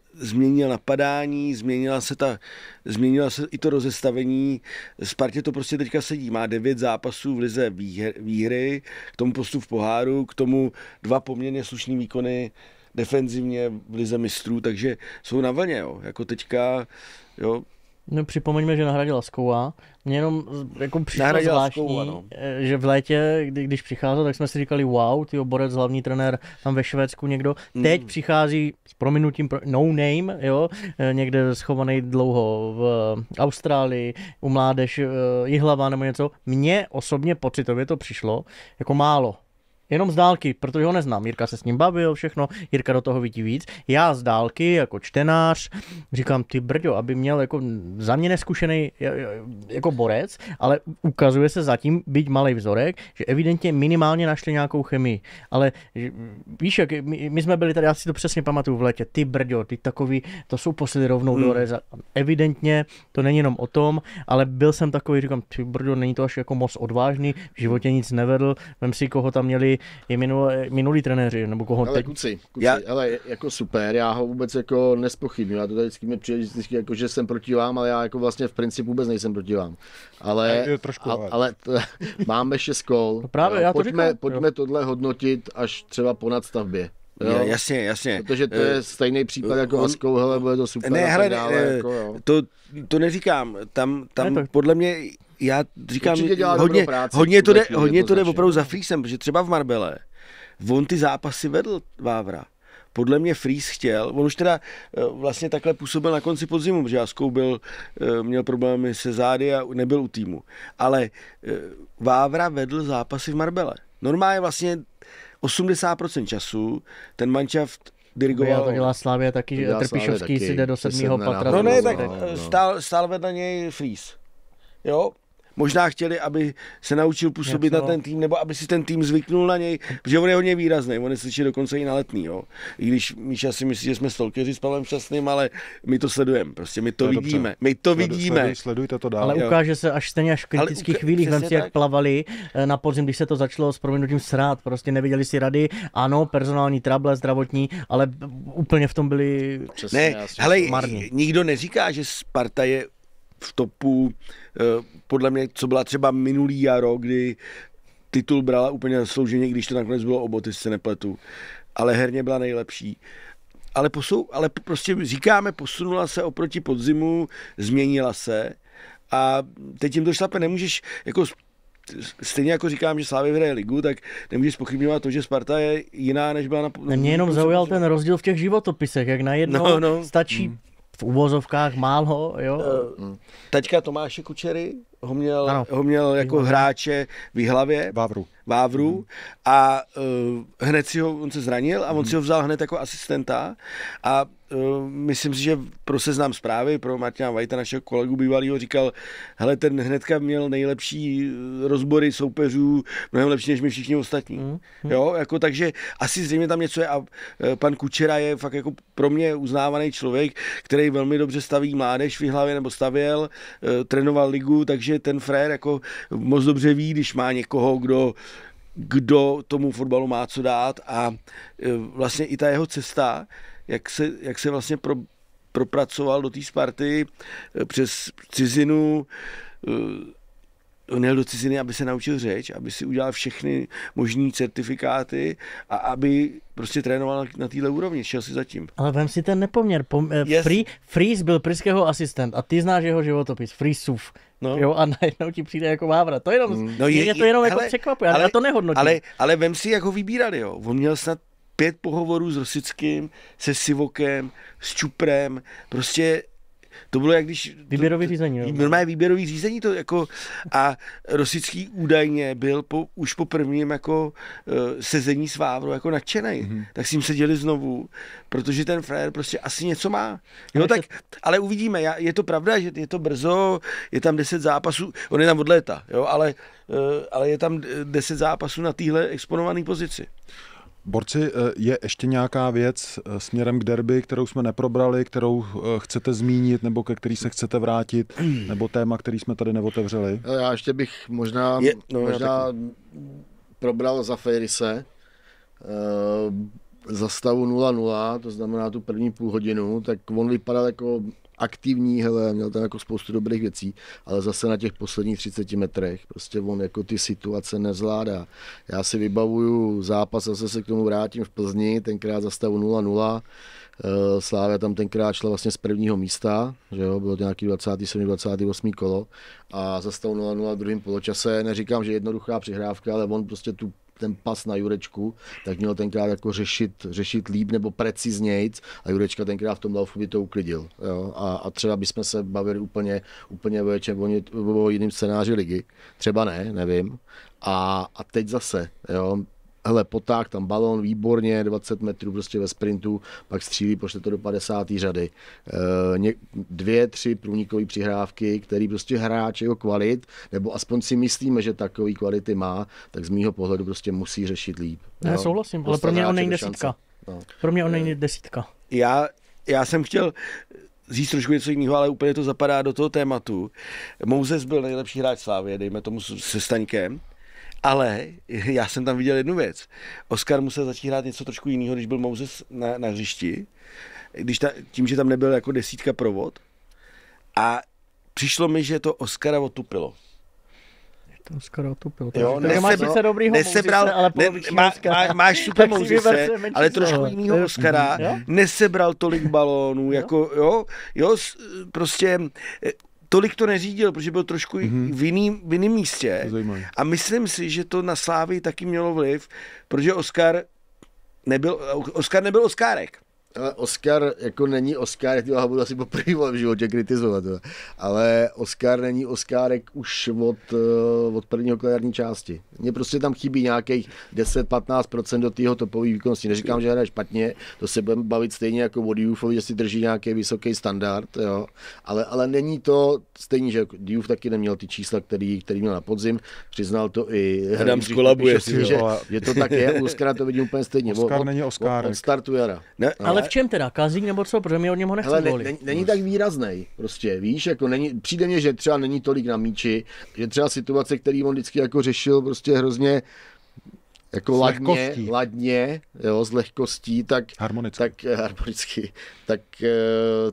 napadání, změnila se i to rozestavení. Spartě to prostě teďka sedí. Má 9 zápasů v lize výhry, k tomu postup v poháru, k tomu 2 poměrně slušný výkony defenzivně v lize mistrů, takže jsou na vlně, jo. Jako teďka, jo. No, připomeňme, že nahradila Skouwa. Mně jenom jako přišlo zvláštní, že v létě, když přicházel, tak jsme si říkali wow, tyjo, Borec, hlavní trenér tam ve Švédsku někdo. Teď přichází s prominutím no name, jo, někde schovaný dlouho v Austrálii, u mládež Jihlava nebo něco. Mně osobně pocitově to přišlo jako málo. Jenom z dálky, protože ho neznám. Jirka se s ním bavil, všechno, Jirka do toho vidí víc. Já z dálky, jako čtenář, říkám, ty brďo, aby měl jako za mě neskušený jako Borec, ale ukazuje se zatím, byť malej vzorek, že evidentně minimálně našli nějakou chemii. Ale víš, jak my jsme byli tady, já si to přesně pamatuju v létě, ty brďo, ty takový, to jsou posily rovnou do reza. Evidentně to není jenom o tom, ale byl jsem takový, říkám, ty brďo, není to až jako moc odvážný, v životě nic nevedl, vem si, koho tam měli i minulý trenéři, nebo koho teď. Kuci, ale jako super, já ho vůbec jako nespochybnuju, já to tady vždycky mi přijde vždycky jako, že jsem proti vám, ale já jako vlastně v principu vůbec nejsem proti vám. Ale máme 6 kol. No právě, já pojďme tohle hodnotit až třeba po nadstavbě. Jo? Jasně. Protože to je stejný případ jako Vaskou, hele, bude to super. Ne, hele, jako, to neříkám. Tam podle mě, já říkám, hodně to jde opravdu za Friesem, protože třeba v Marbelle, on ty zápasy vedl Vávra. Podle mě Fries chtěl, on už teda vlastně takhle působil na konci podzimu, protože Jaskou měl problémy se zády a nebyl u týmu. Ale Vávra vedl zápasy v Marbelle. Normálně vlastně 80% času ten manšaft dirigoval. To dělá Slavia taky, že Trpišovský si jde do 7. patra. No ne, tak stál vedle něj Fries. Jo? Možná chtěli, aby se naučil působit na ten tým, nebo aby si ten tým zvyknul na něj, protože on je hodně výrazný, on je slyší dokonce i na Letný, jo. I když Míša si myslí, že jsme stalkeři s Pavlem Šťastným, ale my to sledujeme, prostě my to vidíme. My to vidíme. Sledujte to dál. Ale ukáže se až stejně v kritických chvílích, vem si, jak plavali na podzim, když se to začalo s prominutím srát, prostě nevěděli si rady, ano, personální trable, zdravotní, ale úplně v tom byli marní. Nikdo neříká, že Sparta je v topu, podle mě, co byla třeba minulý jaro, kdy titul brala úplně zaslouženě, když to nakonec bylo o boty, se nepletu. Ale herně byla nejlepší. Ale prostě říkáme, posunula se oproti podzimu, změnila se a teď jim to šlape, nemůžeš, jako stejně jako říkám, že Slavia vyhraje ligu, tak nemůžeš zpochybňovat to, že Sparta je jiná, než byla na... Mě jenom zaujal ten rozdíl v těch životopisech, jak najednou stačí v uvozovkách málo, jo. Taťka Tomáše Kučery ho měl jako hráče v Jihlavě. Vávru a hned on se zranil a on si ho vzal hned jako asistenta a myslím si, že pro Seznam Zprávy, pro Martina Vajta, našeho kolegu bývalýho, říkal, hele, ten hnedka měl nejlepší rozbory soupeřů, mnohem lepší než my všichni ostatní. Jo, jako takže asi zřejmě tam něco je a pan Kučera je fakt jako pro mě uznávaný člověk, který velmi dobře staví mládež v Jihlavě nebo stavěl, trénoval ligu, takže ten frér jako moc dobře ví, když má někoho, kdo tomu fotbalu má co dát a vlastně i ta jeho cesta, jak se vlastně propracoval do té Sparty přes cizinu, on jel do ciziny, aby se naučil řeč, aby si udělal všechny možný certifikáty a aby prostě trénoval na téhle úrovni, šel si zatím. Ale vem si ten nepoměr. Fries byl Pryského asistent a ty znáš jeho životopis, Friesův. No. Jo, a najednou ti přijde jako Vávra. To jenom, je to jenom jako překvapuje, ale já to nehodnotím. Ale vem si, jak ho vybírali, jo. On měl snad 5 pohovorů s Rosickým, se Sivokem, s Čuprem, prostě to bylo jak když... Výběrový řízení, jo. Normálně výběrový řízení to jako... A Rosický údajně byl už po prvním jako sezení s Vávrou jako nadšenej. Tak s ním seděli znovu, protože ten frér prostě asi něco má. Jo, tak, ale uvidíme. Je to pravda, že je to brzo, je tam 10 zápasů, on je tam od léta, jo, ale je tam 10 zápasů na téhle exponované pozici. Borci, je ještě nějaká věc směrem k derby, kterou jsme neprobrali, kterou chcete zmínit, nebo ke který se chcete vrátit, nebo téma, který jsme tady neotevřeli? Já ještě bych možná probral za Fejrise za stavu 0-0, to znamená tu první půl hodinu, tak on vypadal jako aktivní, hele, měl tam jako spoustu dobrých věcí, ale zase na těch posledních 30 metrech prostě on jako ty situace nezvládá. Já si vybavuju zápas, zase se k tomu vrátím v Plzni, tenkrát za stavu 0-0, Slavia tam tenkrát šla vlastně z prvního místa, že jo, bylo to nějaký 27. 28. kolo a za stavu 0-0 v druhém poločase, neříkám, že jednoduchá přihrávka, ale on prostě ten pas na Jurečku, tak měl tenkrát jako řešit líp nebo preciznějc a Jurečka tenkrát v tom laufu by to uklidil. Jo? A třeba bychom se bavili úplně o jiném scénáři ligy. Třeba nevím. A teď zase, jo, hele, potáh tam balón, výborně, 20 metrů prostě ve sprintu, pak střílí, pošle to do 50. řady. 2-3 průnikové přihrávky, který prostě hráč jeho kvalit, nebo aspoň si myslíme, že takový kvality má, tak z mýho pohledu prostě musí řešit líp. Já souhlasím, ale pro mě on není desítka. No. Pro mě on není desítka. Já jsem chtěl říct trošku něco jiného, ale úplně to zapadá do toho tématu. Mouzes byl nejlepší hráč Slávie, dejme tomu se Staňkem. Ale já jsem tam viděl jednu věc. Oskar musel začít hrát něco trošku jiného, když byl Mouzes na hřišti. Tím, že tam nebyl jako desítka provod. A přišlo mi, že to Oskara otupilo. To skoro otupil. Jo, máš sice dobrýho nesebral, ale máš super Mousise, ale trošku jinýho Oscara, nesebral tolik balónů, jako jo, prostě tolik to neřídil, protože byl trošku v jiném místě. A myslím si, že to na Slávii taky mělo vliv, protože Oscar nebyl Oscárek. Ale Oscar jako není Oscar, jak budu asi poprvé v životě kritizovat, ale Oscar není Oscárek už od prvního kariérní části. Mně prostě tam chybí nějakých 10-15% do tého topové výkonnosti. Neříkám, že hraje špatně, to se budeme bavit stejně jako o Dioufovi, že si drží nějaký vysoký standard, jo. Ale není to stejně, že Diouf taky neměl ty čísla, který měl na podzim, přiznal to i Adam skolabuje si, že to tak je, u Oscara to vidím úplně stejně. Oscar není Oscárek. Od startu jara. Ale v čem teda? Kazík nebo co? Protože my od něho nechceme volit. Není tak výraznej, prostě, víš, jako přijde mně, že třeba není tolik na míči, že třeba situace, který on vždycky jako řešil prostě hrozně jako ladně, jo, s lehkostí, tak harmonicky, tak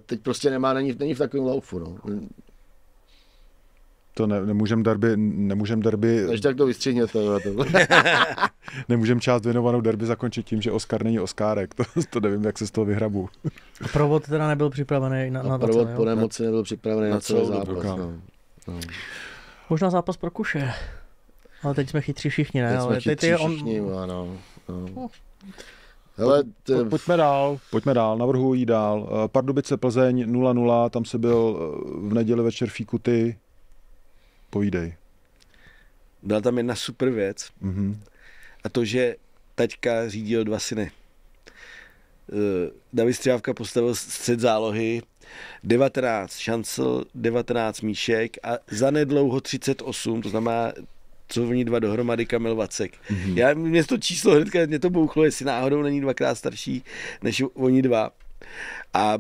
teď prostě není v takovém laufu, no. To nemůžem derby... Než tak to vystřihněte. Nemůžem část věnovanou derby zakončit tím, že Oscar není Oscárek. To nevím, jak se z toho vyhrabu. Provod teda nebyl připravený na provod po nemoci nebyl připravený na celý zápas. No. Možná zápas pro Kuše. Ale teď jsme chytří všichni, ne? Ano. Hele, Pojďme dál, navrhuji jít dál. Pardubice Plzeň 0-0, tam se byl v neděli večer fíkuty. Povídej. Byla tam jedna super věc. A to, že taťka řídil 2 syny. David Střívka postavil střed zálohy, 19 Šancl, 19 Míšek a zanedlouho 38, to znamená, co oni 2 dohromady, Kamil Vacek. Mě to číslo hnedka, mě to bouchlo, jestli náhodou není 2krát starší než oni 2. A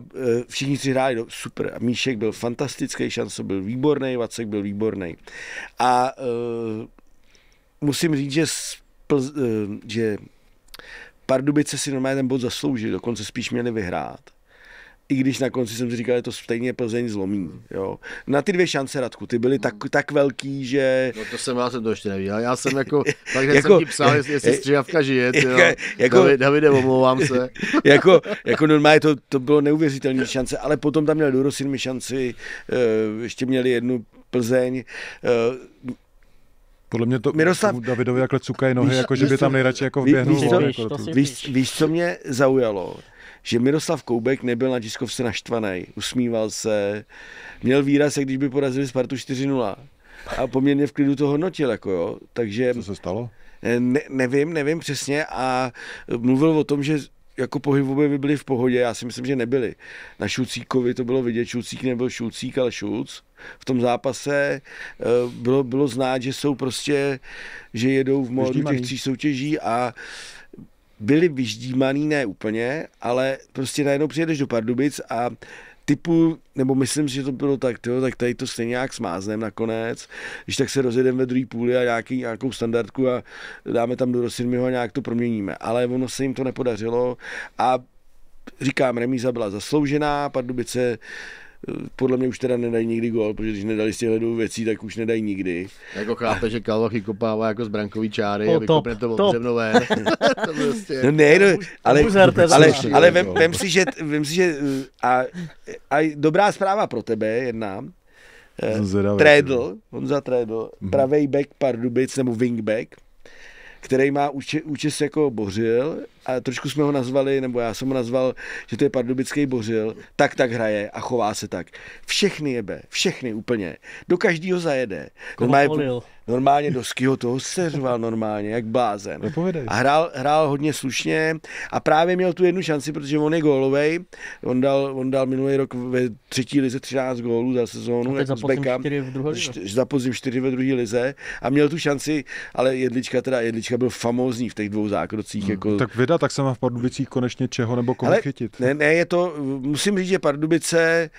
všichni 3 hráli super. A Míšek byl fantastický, Šancl byl výborný, Vacek byl výborný. A musím říct, že Pardubice si normálně ten bod zasloužili, dokonce spíš měli vyhrát. I když na konci jsem si říkal, že to stejně Plzeň zlomí. Jo. Na ty 2 šance, Radku, ty byly tak velký, že... No já jsem to ještě neviděl. Já jsem jako, tak jsem ti psal, jestli Střívka žije, Davide, omlouvám se. jako normálně to bylo neuvěřitelné šance, ale potom tam měl Dorosin šanci, ještě měli jednu Plzeň. Podle mě to Miroslav Davidovi jakhle cukají nohy, jako že by tam nejradši jako vběhnul. Víš, co mě zaujalo? Že Miroslav Koubek nebyl na tiskovce naštvaný, usmíval se, měl výraz, jak když by porazili Spartu 4-0 a poměrně v klidu to hodnotil, jako jo, takže... Co se stalo? Nevím přesně a mluvil o tom, že jako pohybové by byli v pohodě, já si myslím, že nebyli. Na Šulcíkovi to bylo vidět, Šulcík nebyl Šulcík, ale Šulc. V tom zápase bylo znát, že jsou prostě, že jedou v módu těch 3 soutěží a byli vyždímaný, ne úplně, ale prostě najednou přijedeš do Pardubic a typu, nebo myslím, že to bylo tak tady to stejně nějak smáznem nakonec, když tak se rozjedeme ve druhé půli a nějakou standardku a dáme tam do Rosinmiho a nějak to proměníme. Ale ono se jim to nepodařilo a říkám, remíza byla zasloužená, Pardubice podle mě už teda nedají nikdy gól, protože když nedali z těchto 2 věcí, tak už nedají nikdy. Jako chápe, že Kalvachy kopává jako z brankový čáry a vykopne to obřevno ven. To prostě... ale vem si, že a dobrá zpráva pro tebe jedna. Honza Trédl, pravej back Pardubic nebo wingback, který má účes jako Bořil a trošku jsme ho nazvali, nebo já jsem ho nazval, že to je pardubický Bořil, tak hraje a chová se tak. Všechny jebe, všechny úplně. Do každýho zajede. Normálně do Skyho toho seřval normálně, jak blázen. A hrál hodně slušně a právě měl tu jednu šanci, protože on je gólovej. On dal minulý rok ve 3. lize 13 gólů za sezónu. Jako za podzim 4 ve 2. lize a měl tu šanci, ale Jedlička byl famózní v těch 2 zákrocích. Jako... Tak se má v Pardubicích konečně čeho nebo koho chytit. Ne, je to, musím říct, že Pardubice,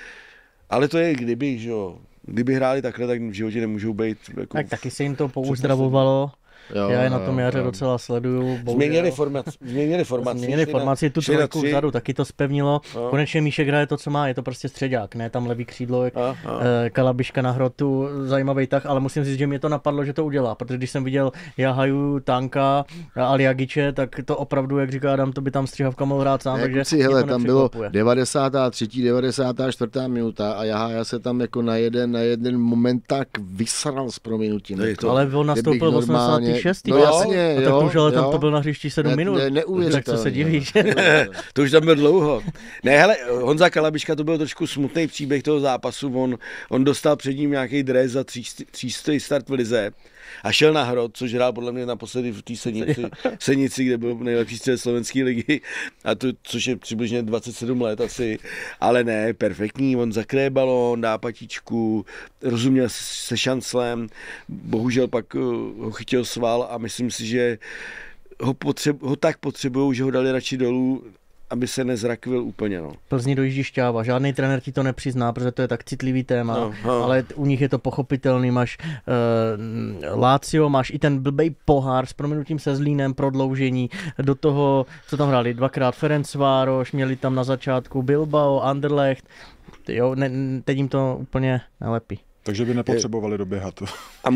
ale to je kdyby, že jo. Kdyby hráli takhle, tak v životě nemůžou být. Jako tak taky se jim to pouzdravovalo. Já je na tom jaře docela sleduju. Změnili formaci. Tu trojku vzadu taky to zpevnilo. Konečně Míšek hraje to, co má, je to prostě středák, ne tam levý křídlo, Kalabiška na hrotu, zajímavý tah, ale musím říct, že mě to napadlo, že to udělá, protože když jsem viděl Jahaju, Tanka a Aliagiče, tak to opravdu, jak říká Adam, to by tam Střihavka mohl hrát sám, takže hele, tam bylo 93., 94. minuta a Jahaja se tam jako na jeden moment tak vysral s prominutím. Ale on nastoupil v 86. No jasně, tak to už ale tam to byl na hřišti 7 minut. Tak co se divíš? To už tam byl dlouho. Ne, hele, Honza Kalabiška, to byl trošku smutný příběh toho zápasu. On dostal před ním nějaký dres za třístý start v lize a šel na hrot, což hrál podle mě naposledy v té Senici, kde byl nejlepší střelec slovenské ligy, a to, což je přibližně 27 let asi, ale ne, perfektní, on zakryje balón, dá patičku, rozuměl se šanclem, bohužel pak ho chytil sval a myslím si, že ho tak potřebujou, že ho dali radši dolů, aby se nezrakvil úplně. No. Plzni dojíždí šťáva. Žádný trenér ti to nepřizná, protože to je tak citlivý téma, ale u nich je to pochopitelný. Máš Lazio, máš i ten blbej pohár s prominutím se Zlínem, prodloužení. Do toho, co tam hráli, dvakrát Ferencvároš, měli tam na začátku Bilbao, Anderlecht. Jo, teď jim to úplně nelepí. Takže by nepotřebovali doběhat. A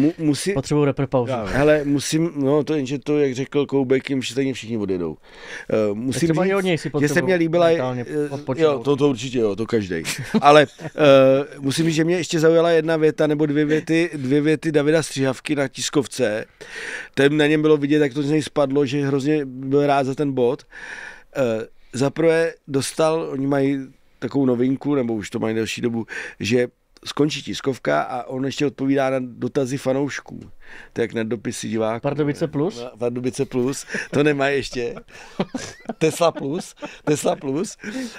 potřebují reprepauzu. Hele, to jenže to, jak řekl Koubek, jim stejně všichni odjedou. Musím říct, že se mě líbila, to určitě, to každej. Ale musím říct, že mě ještě zaujala jedna věta, nebo dvě věty Davida Střihavky na tiskovce. Ten na něm bylo vidět, jak to z něj spadlo, že hrozně byl rád za ten bod. Zaprvé oni mají takovou novinku, nebo už to mají delší dobu, že skončí tiskovka a on ještě odpovídá na dotazy fanoušků. To je jak na dopisy diváků. Pardubice plus? Pardubice plus, to nemá ještě. Tesla plus.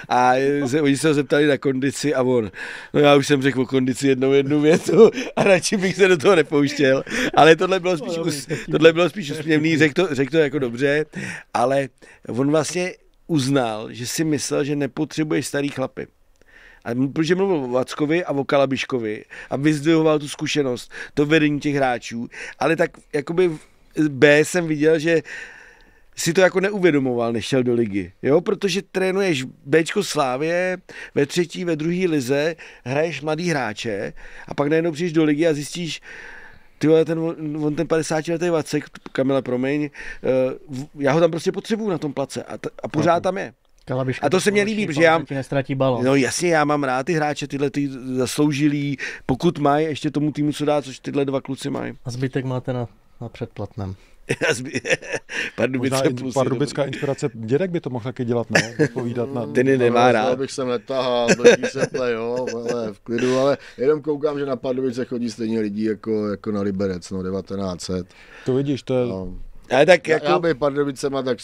A oni se ho zeptali na kondici a on, no já už jsem řekl o kondici jednu větu a radši bych se do toho nepouštěl. Ale tohle bylo spíš úsměvný, řekl to jako dobře, ale on vlastně uznal, že si myslel, že nepotřebuje starý chlapy. A protože mluvil o Vackovi a o Kalabiškovi a vyzdvihoval tu zkušenost, to vedení těch hráčů, ale tak jakoby B jsem viděl, že si to jako neuvědomoval, než šel do ligy, jo, protože trénuješ Bčko Slávie ve 3., ve 2. lize, hraješ mladý hráče a pak najednou přijdeš do ligy a zjistíš, tyhle, ten 50letý Vacek, Kamile, promiň, já ho tam prostě potřebuju na tom place a pořád tam je. Kalabiška, a to se mě líbí, protože já... nestratí balon. No jasně, já mám rád ty hráče, tyhle ty zasloužilí, pokud mají ještě tomu týmu co dát, což tyhle dva kluci mají. A zbytek máte na předplatném. Pardubická inspirace, Dědek by to mohl taky dělat, ne? Povídat na... Ten nemá rád. Abych se netahal, blbý seple, jo, ale v klidu, ale jenom koukám, že na Pardubice chodí stejně lidí jako na Liberec, 1900. To vidíš, to je... No. Ale tak jako... Já by Pardubicema, tak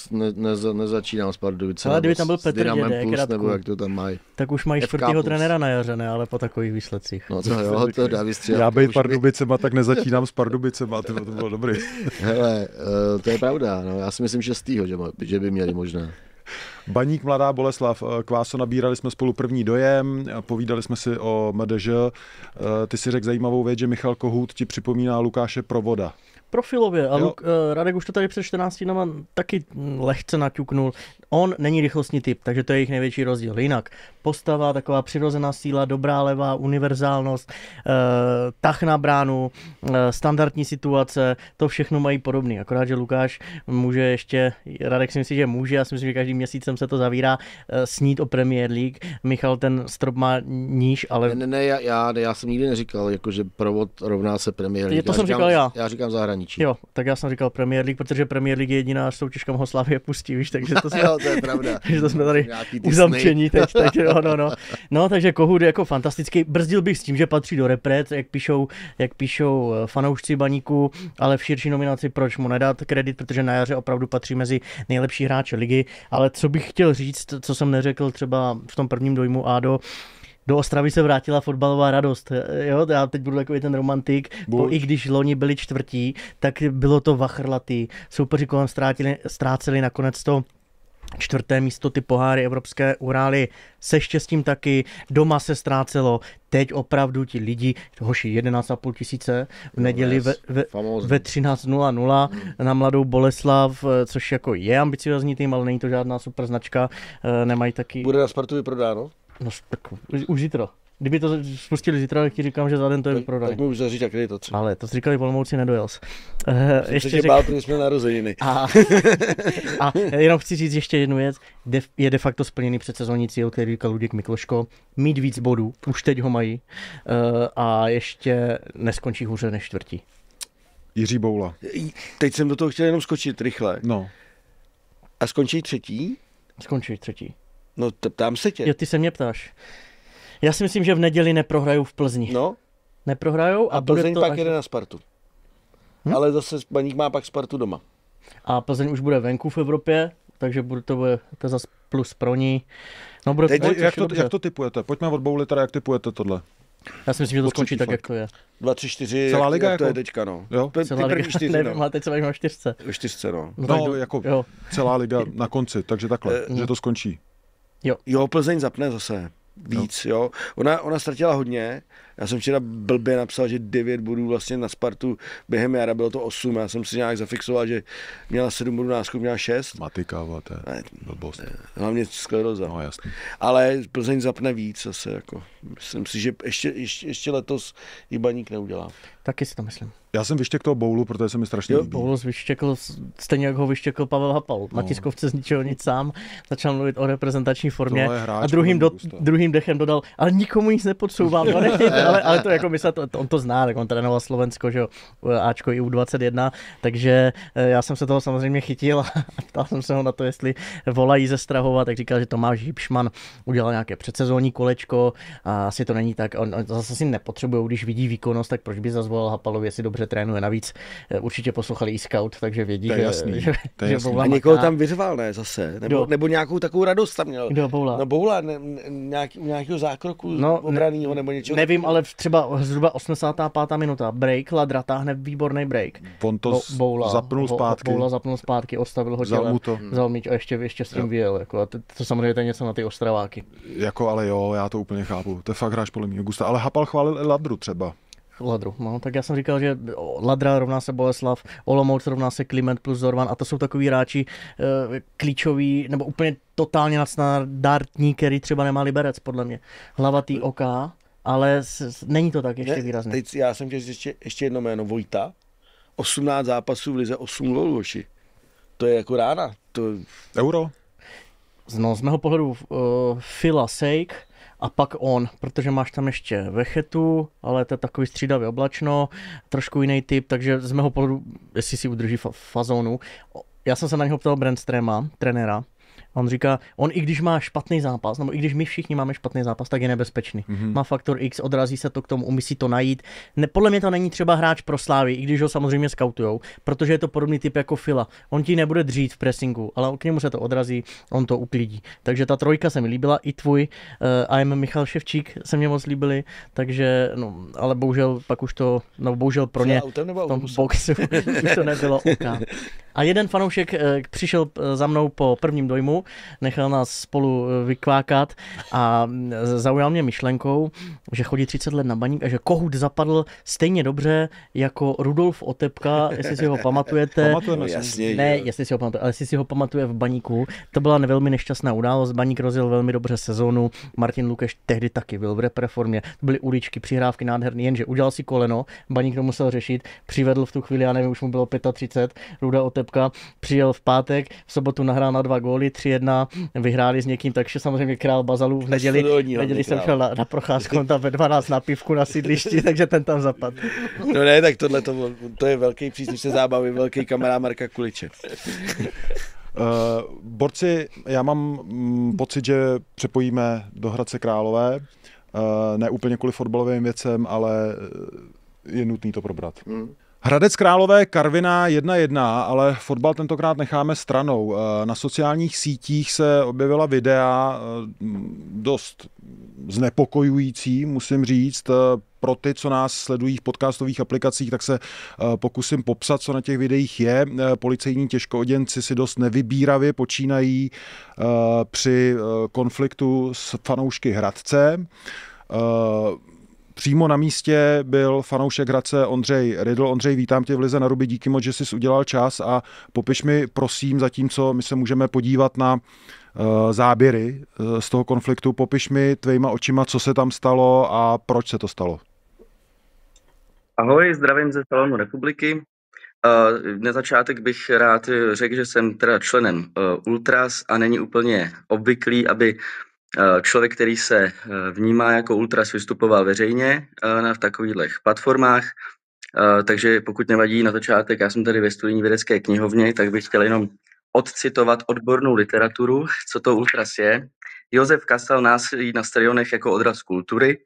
nezačínám s Pardubicema. Ale kdyby tam byl Petr Dědek, nebo jak to tam mají. Tak už mají 4. trenéra na jaře, ne? Ale po takových výsledcích. No to jo, to dá vystříhat. Já bych Pardubicema, tak nezačínám s Pardubicema, to bylo dobrý. Hele, to je pravda, no, já si myslím 6. že by měli možná. Baník, Mladá Boleslav, Kváso, nabírali jsme spolu první dojem, povídali jsme si o MDŽ. Ty si řekl zajímavou věc, že Michal Kohut ti připomíná Lukáše Provoda. Profilově a Radek už to tady před 14 dnama taky lehce naťuknul. On není rychlostní typ, takže to je jejich největší rozdíl. Jinak postava, taková přirozená síla, dobrá levá, univerzálnost, tah na bránu, standardní situace, to všechno mají podobný. Akorát, že Lukáš může ještě, Radek si myslí, že může, já si myslím, že každý měsícem se to zavírá, snít o Premier League. Michal ten strop má níž, ale... Ne, já jsem nikdy neříkal, jako, že Provod rovná se Premier League. To jsem říkal já. Já říkám zahraničí. Jo, tak já jsem říkal Premier League, protože Premier League je jediná soutěž, kam ho Slavia pustí, víš, takže to jsme... Jo, to je pravda. Takže to jsme tady uzamčení teď. No, takže Kohut je jako fantastický. Brzdil bych s tím, že patří do repre, jak píšou fanoušci Baníku, ale v širší nominaci proč mu nedat kredit, protože na jaře opravdu patří mezi nejlepší hráče ligy. Ale co bych chtěl říct, co jsem neřekl třeba v tom prvním dojmu Ádo, do Ostravy se vrátila fotbalová radost. Jo, já teď budu takový ten romantik. I když loni byli čtvrtí, tak bylo to vachrlatý. Soupeři kolem ztráceli, nakonec to 4. místo, ty poháry evropské urály se štěstím taky, doma se ztrácelo, teď opravdu ti lidi, hoši 11,5 tisíce v neděli ve 13:00 na Mladou Boleslav, což jako je ambiciozní tým, ale není to žádná super značka, nemají taky... Bude na Spartu vyprodáno? No tak už zítra. Kdyby to spustili zítra, tak ti říkám, že za den to je vyprodané. Tak mi už zaříct akreditaci. Ale to jsi říkali, v Olomouci nedojel. Ještě bál, protože jsme narozeniny. A jenom chci říct ještě jednu věc. Je de facto splněný předsezonní cíl, který říkal Luděk Mikloško, mít víc bodů. Už teď ho mají. A ještě neskončí hůře než 4. Jiří Boula. Teď jsem do toho chtěl jenom skočit rychle. No. A skončí 3? Skončí 3. No, ptám se tě. Jo, ty se mě ptáš. Já si myslím, že v neděli neprohrajou v Plzni. No. Neprohrajou a Plzeň to pak jede na Spartu. Ale zase Baník má pak Spartu doma. A Plzeň už bude venku v Evropě, takže to bude zase plus pro ní. No, bude teď, jak to tipujete? Pojďme od Bouly, teda jak tipujete tohle? Já si myslím, že to skončí tak, jak to je. 2-3-4, celá liga jak to jako? je teďka, no. Jo? Celá liga, 4, nevím, a teď se bavíme o 4. O 4, no. No, jako jo. Celá liga na konci, takže takhle, že to skončí. Jo, Plzeň zapne zase. Víc, jo. Ona ztratila hodně. Já jsem včera blbě napsal, že 9 bodů vlastně na Spartu během jara, bylo to 8. Já jsem si nějak zafixoval, že měla 7 bodů, náskok měla 6. Matykáva, to je blbost. Hlavně skleroza. No, jasný. Ale Plzeň zapne víc zase, jako. Myslím si, že ještě letos i Baník neudělá. Taky si to myslím. Já jsem vyštěkl toho Boulu, protože se mi strašně líbí. Boulu vyštěkl stejně, jak ho vyštěkl Pavel Hapal. Na tiskovce z ničeho nic sám začal mluvit o reprezentační formě a druhým dechem dodal, ale nikomu nic nepodsouvám, ale to jako on to zná, tak on trénoval Slovensko, že jo, Ačko i U21, takže já jsem se toho samozřejmě chytil a ptal jsem se ho na to, jestli volají ze Strahova, tak říkal, že Tomáš Hipšman udělal nějaké předsezónní kolečko a asi to není tak, on zase si nepotřebuje, když vidí výkonnost, tak proč by zazvolal Hapalovi, jestli dobře trénuje. Navíc určitě poslouchali i scout, takže vědí, že a někoho tam vyřval, ne, zase? Nebo nějakou takovou radost tam měl. Kdo, Boula? No Boula, nějakého zákroku obranného nebo něčeho. Nevím, ale třeba zhruba 85. minuta. Break, Ladra táhne výborný break. On to zapnul zpátky. Boula zapnul zpátky, ostavil ho tělem. Vzal míč a ještě s tím vyjel. Jako, a to samozřejmě je něco na ty Ostraváky. Jako, ale jo, já to úplně chápu. To je fakt hráč podle mě gusta. Ale Hapal chválil i Ladru třeba. Ladru, no, tak já jsem říkal, že Ladra rovná se Boleslav, Olomouc rovná se Kliment plus Zorvan a to jsou takový hráči klíčoví, nebo úplně totálně nadstandardní, který třeba nemá Liberec, podle mě. Hlavatý oka, ale není to tak ještě výrazně. Teď já jsem chtěl ještě jedno jméno, Vojta, 18 zápasů v lize, 8 gólů, hoši. To je jako rána. Euro? No, z mého pohledu Fila Sejk, a pak on, protože máš tam ještě Vechetu, ale to je takový střídavě oblačno, trošku jiný typ, takže z mého pohledu, jestli si udrží fazónu. Já jsem se na něho ptal Brandstrema, trenéra, on říká, on i když má špatný zápas, nebo i když my všichni máme špatný zápas, tak je nebezpečný. Má faktor X, odrazí se to k tomu, umí si to najít. Podle mě to není třeba hráč pro Slávy, i když ho samozřejmě skautujou, protože je to podobný typ jako Fila. On ti nebude dřít v pressingu, ale k němu se to odrazí, on to uklidí. Takže ta trojka se mi líbila, i tvůj AM Michal Ševčík se mě moc líbili, takže, no, ale bohužel pak už to, no bohužel pro ně v tom boxu už to nebylo OK. A jeden fanoušek přišel za mnou po prvním dojmu, nechal nás spolu vykvákat a zaujal mě myšlenkou, že chodí 30 let na Baník a že Kohut zapadl stejně dobře jako Rudolf Otepka, jestli si ho pamatujete. Pamatujeme si. Ne, jestli si ho pamatuje, ale jestli si ho pamatuje v Baníku. To byla velmi nešťastná událost, Baník rozjel velmi dobře sezónu, Martin Lukeš tehdy taky byl v repreformě, byly uličky, přihrávky nádherný, jenže udělal si koleno, Baník to musel řešit, přivedl v tu chvíli, já nevím, už mu bylo 35, Ruda Otepka, přijel v pátek, v sobotu nahrál na 2 góly, 3-1, vyhráli s někým, takže samozřejmě král Bazalů v neděli jsem šel na procházku, on tam ve 12 na pivku na sídlišti, takže ten tam zapadl. No ne, tak tohle to je velký příznivce zábavy, velký kamarád Marka Kuliče. Borci, já mám pocit, že přepojíme do Hradce Králové, ne úplně kvůli fotbalovým věcem, ale je nutný to probrat. Hradec Králové, Karviná 1-1, ale fotbal tentokrát necháme stranou. Na sociálních sítích se objevila videa dost znepokojující, musím říct. Pro ty, co nás sledují v podcastových aplikacích, tak se pokusím popsat, co na těch videích je. Policejní těžkooděnci si dost nevybíravě počínají při konfliktu s fanoušky Hradce. Přímo na místě byl fanoušek Hradce Ondřej Rydl. Ondřej, vítám tě v Lize na ruby, díky moc, že jsi udělal čas a popiš mi, prosím, zatímco my se můžeme podívat na záběry z toho konfliktu, popiš mi tvýma očima, co se tam stalo a proč se to stalo. Ahoj, zdravím ze salonu Republiky. Na začátek bych rád řekl, že jsem teda členem Ultras a není úplně obvyklý, aby člověk, který se vnímá jako Ultras, vystupoval veřejně v takovýchto platformách. Takže pokud nevadí na začátek, já jsem tady ve studijní vědecké knihovně, tak bych chtěl jenom odcitovat odbornou literaturu, co to Ultras je. Josef Kasal, násilí na stadionech jako odraz kultury.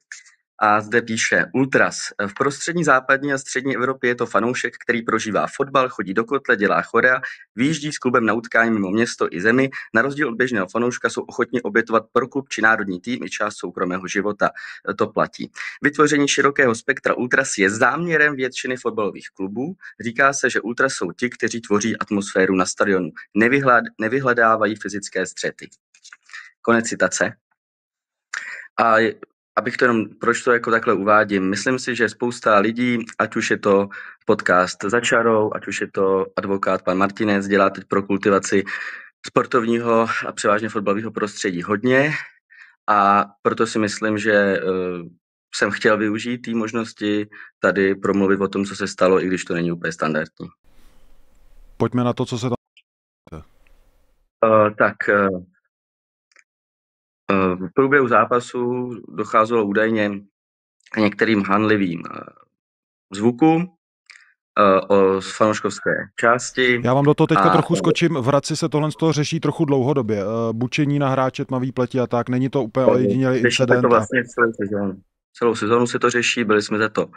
A zde píše Ultras. V prostřední západní a střední Evropě je to fanoušek, který prožívá fotbal, chodí do kotle, dělá chorea, vyjíždí s klubem na utkání mimo město i zemi. Na rozdíl od běžného fanouška jsou ochotni obětovat pro klub či národní tým i část soukromého života. To platí. Vytvoření širokého spektra Ultras je záměrem většiny fotbalových klubů. Říká se, že Ultras jsou ti, kteří tvoří atmosféru na stadionu. Nevyhledávají fyzické střety. Konec citace. A abych to jenom, proč to jako takhle uvádím, myslím si, že spousta lidí, ať už je to podcast Za čarou, ať už je to advokát pan Martinec, dělá teď pro kultivaci sportovního a převážně fotbalového prostředí hodně a proto si myslím, že jsem chtěl využít té možnosti tady promluvit o tom, co se stalo, i když to není úplně standardní. Pojďme na to, co se tam... V průběhu zápasu docházelo údajně k některým hanlivým zvukům z fanouškovské části. Já vám do toho teďka trochu skočím. V Hradci se tohle z toho řeší trochu dlouhodobě. Bučení na hráče, tmavý pleti a tak. Není to úplně ojedinělý incident. To vlastně celou sezónu se to řeší. Byli jsme za to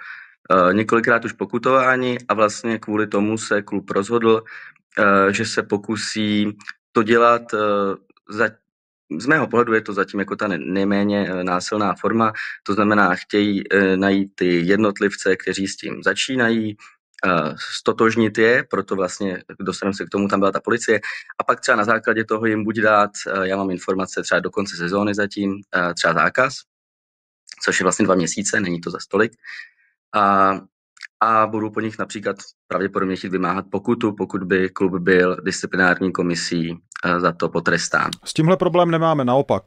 několikrát už pokutováni a vlastně kvůli tomu se klub rozhodl, že se pokusí to dělat z mého pohledu je to zatím jako ta nejméně násilná forma, to znamená, chtějí najít ty jednotlivce, kteří s tím začínají, stotožnit je, proto vlastně dostaneme se k tomu, tam byla ta policie, a pak třeba na základě toho jim buď dát, já mám informace třeba do konce sezóny zatím, třeba zákaz, což je vlastně 2 měsíce, není to za stolik, a budu po nich například pravděpodobně chtít vymáhat pokutu, pokud by klub byl disciplinární komisí za to potrestán. S tímhle problém nemáme, naopak.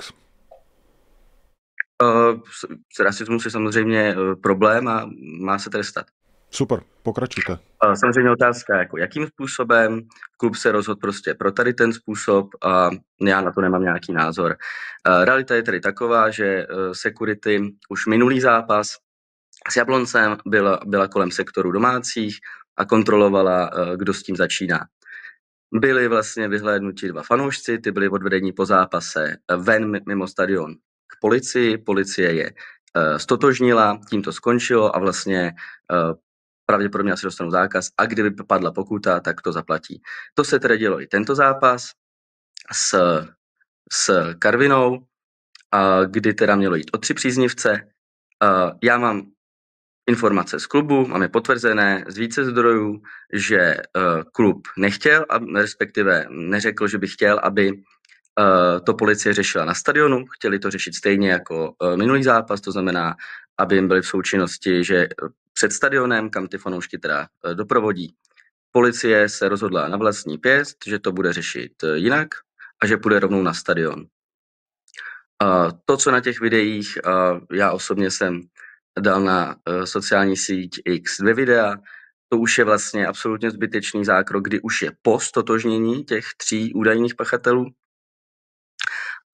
Rasismus je samozřejmě problém a má se trestat. Super, pokračujte. Samozřejmě otázka, jako jakým způsobem klub se rozhodl prostě pro tady ten způsob a já na to nemám nějaký názor. Realita je tedy taková, že security už minulý zápas s Jabloncem byla kolem sektoru domácích a kontrolovala, kdo s tím začíná. Byli vlastně vyhlédnuti 2 fanoušci, ty byli odvedení po zápase ven mimo stadion k policii. Policie je stotožnila, tím to skončilo a vlastně pravděpodobně asi dostanou zákaz a kdyby padla pokuta, tak to zaplatí. To se tedy dělo i tento zápas s Karvinou, kdy teda mělo jít o 3 příznivce. Já mám informace z klubu, máme potvrzené z více zdrojů, že klub nechtěl, respektive neřekl, že by chtěl, aby to policie řešila na stadionu. Chtěli to řešit stejně jako minulý zápas, to znamená, aby jim byli v součinnosti, že před stadionem, kam ty fanoušky teda doprovodí, policie se rozhodla na vlastní pěst, že to bude řešit jinak a že půjde rovnou na stadion. To, co na těch videích, já osobně jsem dal na sociální síť X 2 videa, to už je vlastně absolutně zbytečný zákrok, kdy už je po stotožnění těch 3 údajných pachatelů.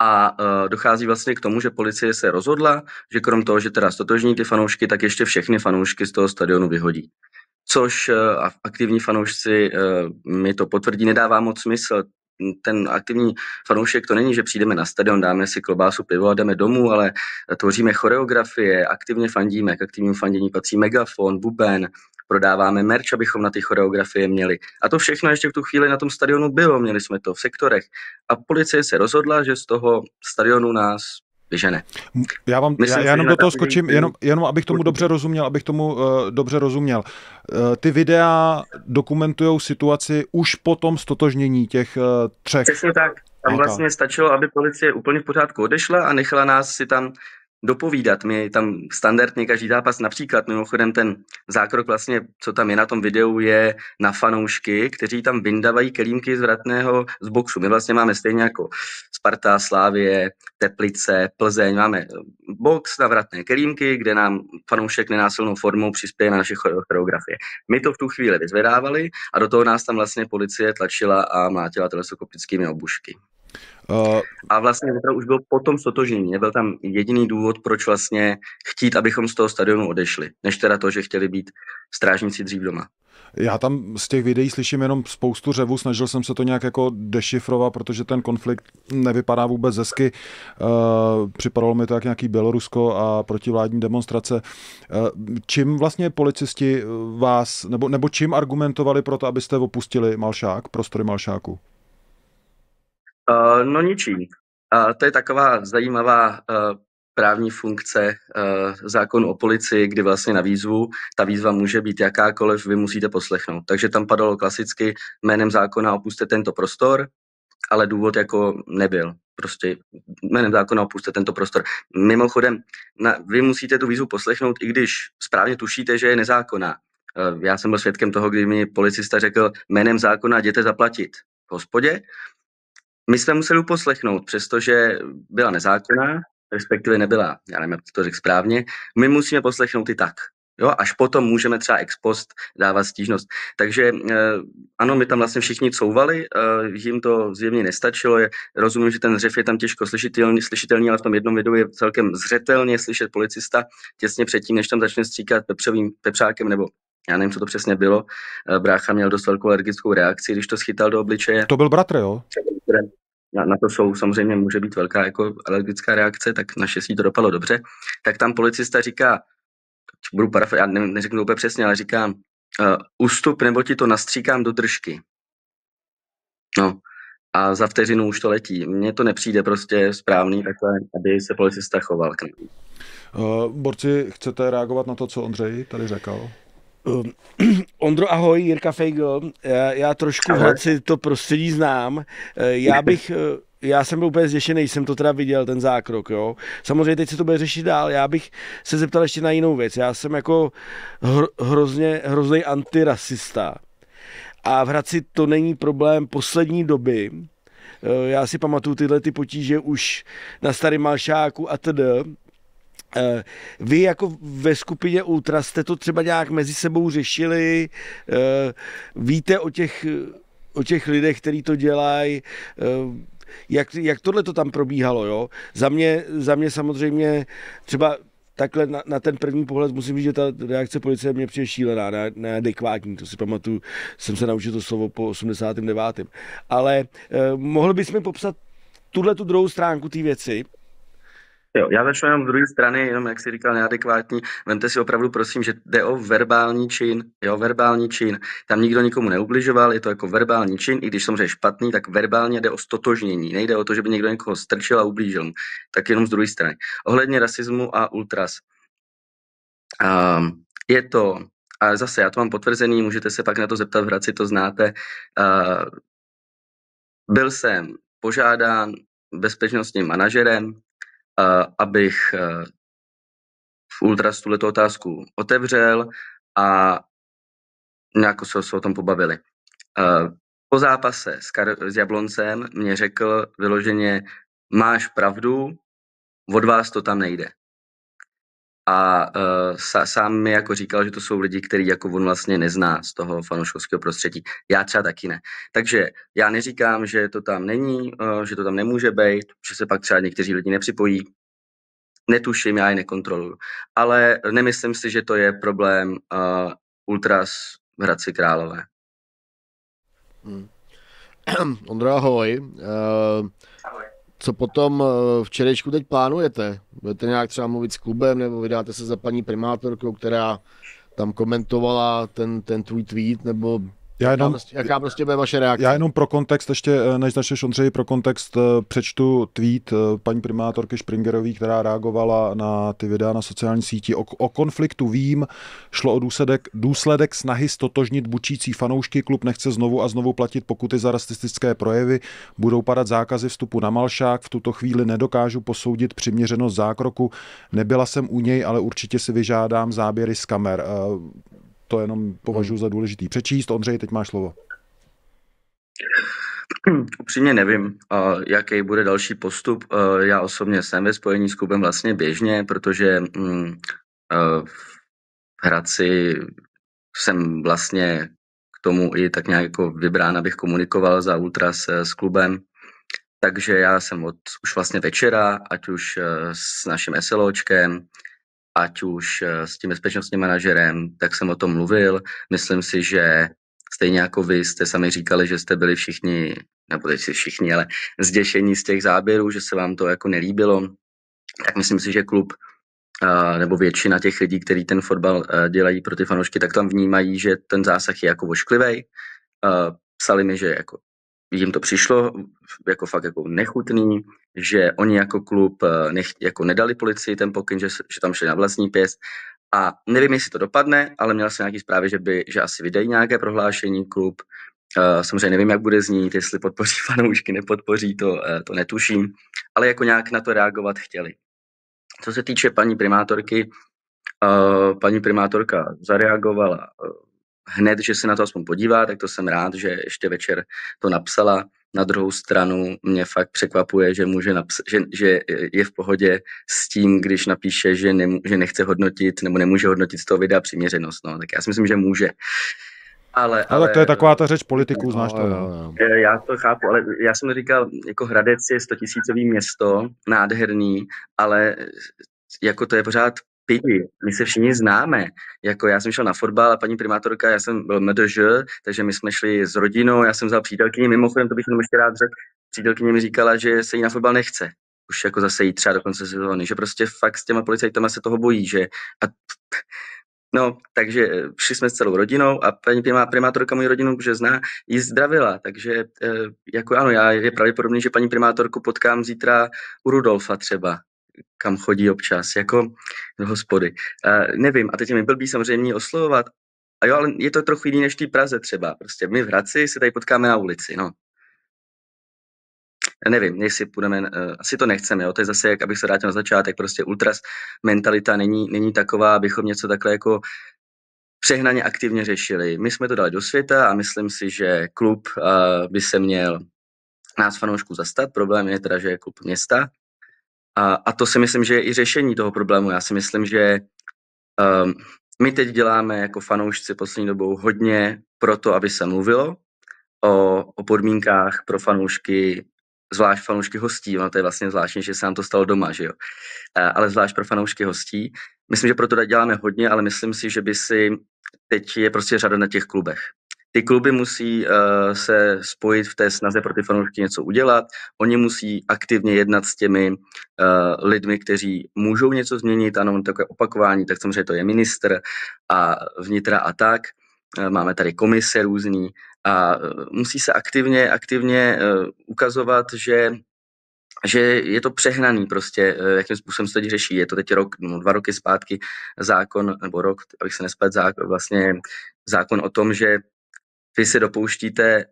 A dochází vlastně k tomu, že policie se rozhodla, že krom toho, že teda stotožní ty fanoušky, tak ještě všechny fanoušky z toho stadionu vyhodí. Což aktivní fanoušci mi to potvrdí, nedává moc smysl. Ten aktivní fanoušek to není, že přijdeme na stadion, dáme si klobásu, pivo a jdeme domů, ale tvoříme choreografie, aktivně fandíme, k aktivnímu fandění patří megafon, buben, prodáváme merch, abychom na ty choreografie měli. A to všechno ještě v tu chvíli na tom stadionu bylo, měli jsme to v sektorech. A policie se rozhodla, že z toho stadionu nás vyžene. Já jenom do toho skočím, jenom abych tomu dobře rozuměl. Ty videa dokumentujou situaci už po tom stotožnění těch 3. Přesně tak. Tam vlastně stačilo, aby policie úplně v pořádku odešla a nechala nás si tam dopovídat. My tam standardně každý zápas, například mimochodem ten zákrok vlastně, co tam je na tom videu, je na fanoušky, kteří tam vyndávají kelímky z vratného z boxu. My vlastně máme stejně jako Sparta, Slávie, Teplice, Plzeň, máme box na vratné kelímky, kde nám fanoušek nenásilnou formou přispěje na naše choreografie. My to v tu chvíli vyzvedávali a do toho nás tam vlastně policie tlačila a mlátila teleskoptickými obušky. A vlastně to už byl potom stotožnění. Nebyl tam jediný důvod, proč vlastně chtít, abychom z toho stadionu odešli, než teda to, že chtěli být strážníci dřív doma. Já tam z těch videí slyším jenom spoustu řevu, snažil jsem se to nějak jako dešifrovat, protože ten konflikt nevypadá vůbec hezky. Připadalo mi to jak nějaký Bělorusko a protivládní demonstrace. Čím vlastně policisti vás, nebo čím argumentovali pro to, abyste opustili Malšák, prostory Malšáku? No ničím. To je taková zajímavá právní funkce zákonu o policii, kdy vlastně na výzvu, ta výzva může být jakákoliv, vy musíte poslechnout. Takže tam padalo klasicky jménem zákona opuste tento prostor, ale důvod jako nebyl. Prostě jménem zákona opuste tento prostor. Mimochodem, vy musíte tu výzvu poslechnout, i když správně tušíte, že je nezákonná. Já jsem byl svědkem toho, kdy mi policista řekl jménem zákona jděte zaplatit v hospodě. My jsme museli uposlechnout, přestože byla nezákonná, respektive nebyla, já nevím, jak to řekl správně, my musíme poslechnout i tak. Jo? Až potom můžeme třeba ex post dávat stížnost. Takže ano, my tam vlastně všichni couvali, jim to zjevně nestačilo. Rozumím, že ten řev je tam těžko slyšitelný, ale v tom jednom videu je celkem zřetelně slyšet policista těsně předtím, než tam začne stříkat pepřákem nebo já nevím, co to přesně bylo. Brácha měl dost velkou alergickou reakci, když to schytal do obličeje. To byl bratr, jo? Na to samozřejmě může být velká jako alergická reakce, tak naštěstí to dopadlo dobře. Tak tam policista říká, budu parafrázovat, já neřeknu to úplně přesně, ale říkám, ustup, nebo ti to nastříkám do držky. No, a za vteřinu už to letí. Mně to nepřijde prostě správný takhle, aby se policista choval k nám. Borci, chcete reagovat na to, co Ondřej tady řekl? Ondro, ahoj, Jirka Feigl. Já trošku v Hradci to prostředí znám. Já jsem byl úplně zděšený, jsem to teda viděl, ten zákrok, jo. Samozřejmě teď se to bude řešit dál, já bych se zeptal ještě na jinou věc. Já jsem jako hrozný antirasista. A v Hradci to není problém poslední doby. Já si pamatuju tyhle ty potíže už na Starém Malšáku a td. Vy jako ve skupině Ultras jste to třeba nějak mezi sebou řešili, víte o těch lidech, kteří to dělají, jak tohle to tam probíhalo, jo? Za mě samozřejmě třeba takhle na ten první pohled musím říct, že ta reakce policie mě přijde šílená, neadekvátní, to si pamatuju, jsem se naučil to slovo po 89. Ale mohl bys mi popsat tu druhou stránku té věci? Jo, já začnu jenom z druhé strany, jenom jak jsi říkal, neadekvátní. Vemte si opravdu, prosím, že jde o verbální čin. Jo, verbální čin. Tam nikdo nikomu neubližoval, je to jako verbální čin, i když samozřejmě špatný, tak verbálně jde o stotožnění. Nejde o to, že by někdo někoho strčil a ublížil mu. Tak jenom z druhé strany. Ohledně rasismu a ultras. Je to, a zase já to mám potvrzený, můžete se pak na to zeptat, v Hradci to znáte. Byl jsem požádán bezpečnostním manažerem, abych v Ultras tuhletu otázku otevřel a nějak se o tom pobavili. Po zápase s Jabloncem mě řekl vyloženě, máš pravdu, od vás to tam nejde. A sám mi jako říkal, že to jsou lidi, který jako on vlastně nezná z toho fanouškovského prostředí. Já třeba taky ne. Takže já neříkám, že to tam není, že to tam nemůže být, že se pak třeba někteří lidi nepřipojí. Netuším, já je nekontroluju. Ale nemyslím si, že to je problém Ultras v Hradci Králové. Ondro, ahoj. Co potom včerejšku teď plánujete? Budete nějak třeba mluvit s klubem, nebo vydáte se za paní primátorkou, která tam komentovala ten tvůj tweet, nebo jaká prostě bude vaše reakce? Já jenom pro kontext, ještě než začneš, Ondřej, pro kontext přečtu tweet paní primátorky Springerový, která reagovala na ty videa na sociální síti. O konfliktu vím, šlo o důsledek snahy stotožnit bučící fanoušky, klub nechce znovu a znovu platit pokuty za rasistické projevy, budou padat zákazy vstupu na Malšák, v tuto chvíli nedokážu posoudit přiměřenost zákroku, nebyla jsem u něj, ale určitě si vyžádám záběry z kamer. To jenom považuji za důležitý přečíst. Ondřej, teď máš slovo. Upřímně nevím, jaký bude další postup. Já osobně jsem ve spojení s klubem vlastně běžně, protože v Hradci jsem vlastně k tomu i tak nějak jako vybrán, abych komunikoval za Ultras s klubem. Takže já jsem už vlastně večera, ať už s naším SLOčkem, ať už s tím bezpečnostním manažerem, tak jsem o tom mluvil. Myslím si, že stejně jako vy jste sami říkali, že jste byli všichni, nebo teď si všichni, ale zděšení z těch záběrů, že se vám to jako nelíbilo, tak myslím si, že klub nebo většina těch lidí, kteří ten fotbal dělají pro ty fanoušky, tak tam vnímají, že ten zásah je jako ošklivej. Psali mi, že jako jim to přišlo jako fakt jako nechutný, že oni jako klub jako nedali policii ten pokyn, že tam šli na vlastní pěst. A nevím, jestli to dopadne, ale měl jsem nějaký zprávy, že asi vydají nějaké prohlášení klub. Samozřejmě nevím, jak bude znít, jestli podpoří fanoušky, nepodpoří, to netuším, ale jako nějak na to reagovat chtěli. Co se týče paní primátorky, paní primátorka zareagovala hned, že se na to aspoň podívá, tak to jsem rád, že ještě večer to napsala. Na druhou stranu mě fakt překvapuje, že že je v pohodě s tím, když napíše, že nechce hodnotit nebo nemůže hodnotit z toho videa přiměřenost. No, tak já si myslím, že může. Ale tak to je taková ta řeč politiků, znáš to. No. Já to chápu, ale já jsem říkal, jako Hradec je 100 000 město, nádherný, ale jako to je pořád pidi. My se všichni známe. Jako já jsem šel na fotbal a paní primátorka, já jsem byl MDŽ, takže my jsme šli s rodinou, já jsem vzal přítelkyni, mimochodem to bych jenom ještě rád řekl, přítelkyně mi říkala, že se jí na fotbal nechce. Už jako zase jít třeba do konce sezóny, že prostě fakt s těma policajtama se toho bojí, že no, takže šli jsme s celou rodinou a paní primátorka moji rodinu, že zná, ji zdravila, takže jako ano, je pravděpodobný, že paní primátorku potkám zítra u Rudolfa třeba, kam chodí občas, jako do hospody. Nevím, a teď mi blbý samozřejmě oslovovat, a jo, ale je to trochu jiný než v té Praze třeba, prostě my v Hradci se tady potkáme na ulici, no. Nevím, jestli půjdeme, asi to nechceme, jo, to je zase, jak abych se vrátil na začátek, prostě ultras mentalita není taková, abychom něco takhle jako přehnaně aktivně řešili. My jsme to dali do světa a myslím si, že klub by se měl nás fanoušků zastat, problém je teda, že je klub města a to si myslím, že je i řešení toho problému. Já si myslím, že my teď děláme jako fanoušci poslední dobou hodně pro to, aby se mluvilo o podmínkách pro fanoušky, zvlášť fanoušky hostí, ono to je vlastně zvláštní, že se nám to stalo doma, že jo, ale zvlášť pro fanoušky hostí. Myslím, že proto děláme hodně, ale myslím si, že teď je prostě řada na těch klubech. Ty kluby musí se spojit v té snaze pro ty fanoušky něco udělat, oni musí aktivně jednat s těmi lidmi, kteří můžou něco změnit, ano, takové opakování, tak samozřejmě to je ministr a vnitra a tak. Máme tady komise různý a musí se aktivně ukazovat, že je to přehnaný prostě, jakým způsobem se teď řeší. Je to teď 2 roky zpátky zákon, nebo rok, abych se nesplet, vlastně zákon o tom, že vy se dopouštíte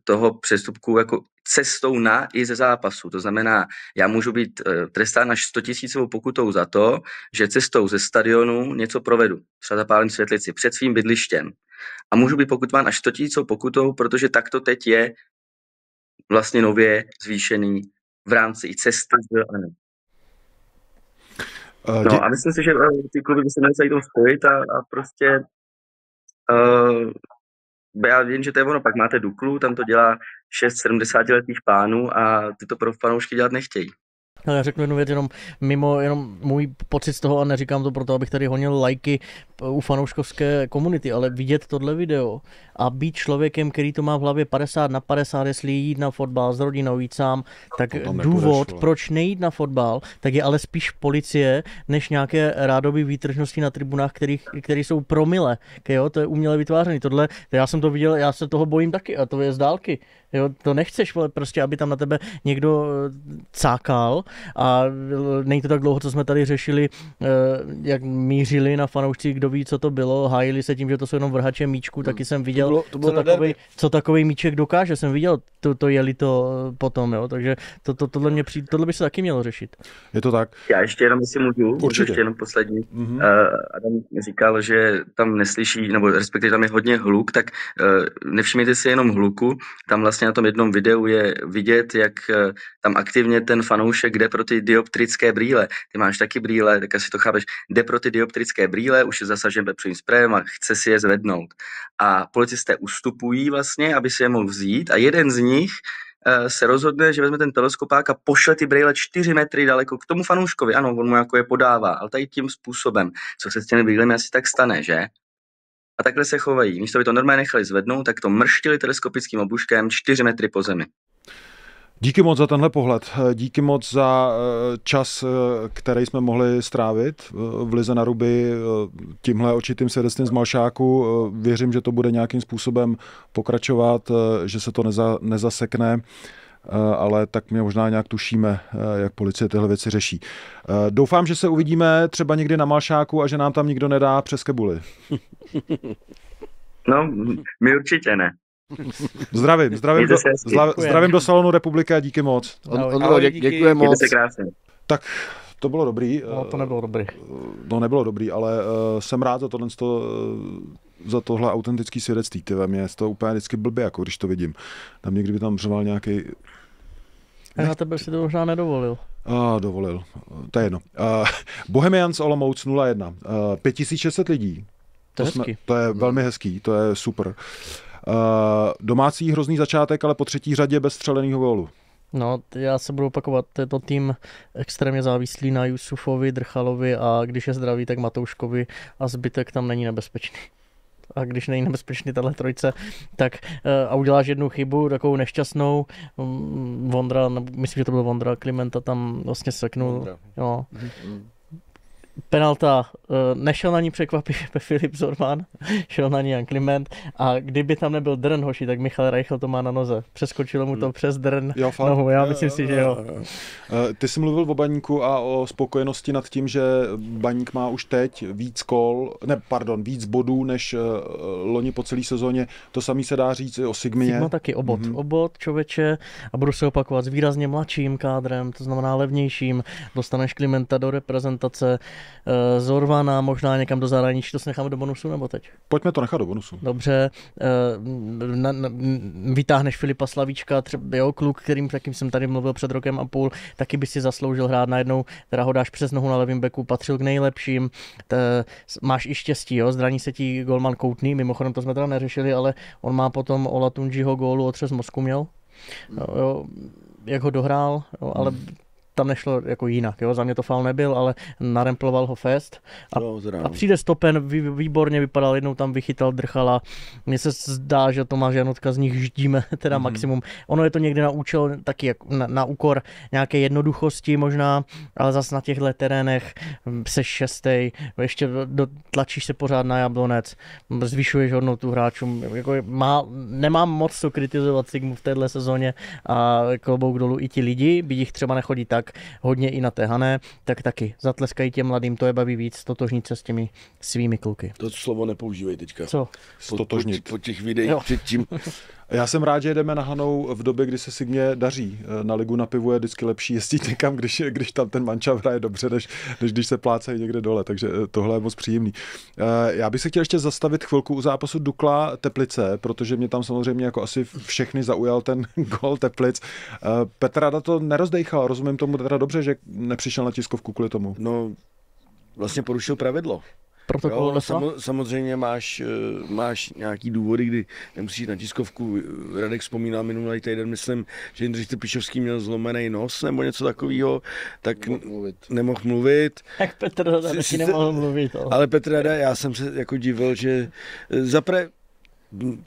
toho přestupku jako cestou na i ze zápasu. To znamená, já můžu být trestán až 100 000 pokutou za to, že cestou ze stadionu něco provedu. Třeba zapálím světlici před svým bydlištěm. A můžu být pokutován až 100 000 pokutou, protože takto teď je vlastně nově zvýšený v rámci i cesty. No a myslím si, že ty kluby by se měly tomu spojit a prostě já vím, že to je ono, pak máte Duklu, tam to dělá 6 70letých pánů a ty to pro fanoušky dělat nechtějí. No, já řeknu jednu věc, jenom můj pocit z toho, a neříkám to proto, abych tady honil lajky u fanouškovské komunity, ale vidět tohle video a být člověkem, který to má v hlavě 50/50, jestli jít na fotbal s rodinou, jít sám, tak důvod, proč nejít na fotbal, tak je ale spíš policie, než nějaké rádoby výtržnosti na tribunách, které jsou promile. Jo, to je uměle vytvářený. Tohle, já jsem to viděl, já se toho bojím taky a to je z dálky. Jo, to nechceš, prostě, aby tam na tebe někdo cákal, a není to tak dlouho, co jsme tady řešili, jak mířili na fanoušci, kdo ví, co to bylo, hájili se tím, že to jsou jenom vrhače míčku, taky jsem viděl, co takový míček dokáže, jsem viděl, to jeli to potom, jo, takže tohle by se taky mělo řešit. Je to tak? Já ještě jenom, jestli můžu, ještě jenom poslední. Adam říkal, že tam neslyší, nebo respektive tam je hodně hluk, tak nevšimněte si jenom hluku, tam vlastně na tom jednom videu je vidět, jak tam aktivně ten fanoušek jde pro ty dioptrické brýle. Ty máš taky brýle, tak asi to chápeš. Jde pro ty dioptrické brýle, už je zasažen pepřovým sprejem a chce si je zvednout. A policisté ustupují vlastně, aby si je mohl vzít, a jeden z nich se rozhodne, že vezme ten teleskopák a pošle ty brýle 4 metry daleko k tomu fanouškovi. Ano, on mu jako je podává, ale tady tím způsobem. Co se s těmi brýlemi asi tak stane, že? A takhle se chovají. Místo by to normálně nechali zvednout, tak to mrštili teleskopickým obuškem 4 metry po zemi. Díky moc za tenhle pohled. Díky moc za čas, který jsme mohli strávit v Lize na ruby tímhle očitým svědectvím z Malšáku. Věřím, že to bude nějakým způsobem pokračovat, že se to nezasekne, ale tak my možná nějak tušíme, jak policie tyhle věci řeší. Doufám, že se uvidíme třeba někdy na Malšáku a že nám tam nikdo nedá přes kebuli. No, my určitě ne. Zdravím do salonu Republiky a díky moc. Děkuji moc. Tak to bylo dobrý. No, to nebylo dobrý. No, nebylo dobrý, ale jsem rád za tohle autentický svědectví. Mě je to úplně vždycky blbě, jako když to vidím. Tam někdy by tam řval nějaký... Na tebe si to možná nedovolil. Dovolil. To je jedno. Bohemians Olomouc 0-1. 5600 lidí. To je velmi hezký, to je super. Domácí hrozný začátek, ale po třetí řadě bez střeleného gólu. No, já se budu opakovat, je to tým extrémně závislý na Jusufovi, Drchalovi a když je zdravý, tak Matouškovi a zbytek tam není nebezpečný. A když není nebezpečný tahle trojce, tak a uděláš jednu chybu, takovou nešťastnou, Vondra, myslím, že to byl Vondra, Klimenta tam vlastně seknul. Jo. Penalta, nešel na ní překvapivě Filip Zorman, šel na ní Jan Kliment a kdyby tam nebyl drn, hoši, tak Michal Reichel to má na noze. Přeskočilo mu to přes drn nohu, já myslím si, že jo. Ty jsi mluvil o Baníku a o spokojenosti nad tím, že Baník má už teď víc bodů než loni po celé sezóně. To samé se dá říct i o Sigmě. Sigma taky obod, člověče, a budu se opakovat s výrazně mladším kádrem, to znamená levnějším, dostaneš Klimenta do reprezentace, Zorvana možná někam do zahraničí, to si necháme do bonusu nebo teď? Pojďme to nechat do bonusu. Dobře, vytáhneš Filipa Slavíčka, třeba kluk, kterým jsem tady mluvil před rokem a půl, taky by si zasloužil hrát najednou, teda ho dáš přes nohu na levým beku, patřil k nejlepším, máš i štěstí, jo? Zraní se ti golman Koutný, mimochodem to jsme teda neřešili, ale on má potom Olatunjiho gólu otřes mozku měl, jo, jak ho dohrál, jo, ale tam nešlo jako jinak, jo? Za mě to faul nebyl, ale naremploval ho Fest a přijde stopen, výborně vypadal, jednou tam vychytal Drchala. Mně se zdá, že Tomáš Janotka z nich ždíme teda maximum. Ono je to někde na účel, taky jako na úkor nějaké jednoduchosti možná, ale zase na těchto terénech seš šestej, ještě tlačíš se pořád na Jablonec, zvyšuješ hodnotu hráčům. Jako nemám moc co kritizovat Sigmu v téhle sezóně a klobouk dolů i ti lidi, byť jich třeba nechodí tak hodně i natéhané, tak taky zatleskají těm mladým, to je baví víc, totožnit se s těmi svými kluky. To slovo nepoužívej teďka. Co? Stotožnit. Po těch videích předtím. Já jsem rád, že jdeme na Hanou v době, kdy se Sigmě daří. Na ligu na pivu je vždycky lepší jezdit někam, když tam ten mančav hraje dobře, než když se plácají někde dole, takže tohle je moc příjemný. Já bych se chtěl ještě zastavit chvilku u zápasu Dukla Teplice, protože mě tam samozřejmě jako asi všechny zaujal ten gol Teplic. Petr Rada to nerozdejchal, rozumím tomu teda dobře, že nepřišel na tiskovku kvůli tomu. No, vlastně porušil pravidlo. protokol samozřejmě máš nějaký důvody, kdy nemusíš na tiskovku. Radek vzpomínal minulý týden, myslím, že Jindřich Trpišovský měl zlomený nos nebo něco takového, tak nemohl mluvit. Tak Petr Rada taky nemohl mluvit. Ale Petr Rada, já jsem se jako divil, že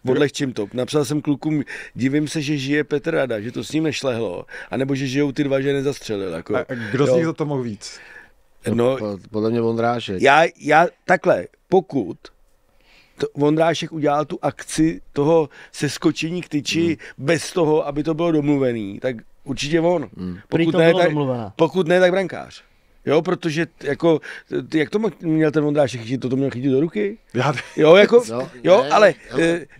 odlehčím to. Napsal jsem klukům, divím se, že žije Petr Rada, že to s ním nešlehlo, anebo že žijou ty dva, že nezastřelil. Jako, a kdo z nich za to mohl víc? No, podle mě Vondrášek. Já takhle, pokud Vondrášek udělal tu akci toho seskočení k tyči bez toho, aby to bylo domluvený, tak určitě on. Pokud ne, tak brankář. Jo, protože jako, jak to měl ten Vondrášek chytit, to měl chytit do ruky? Jo, jako, ale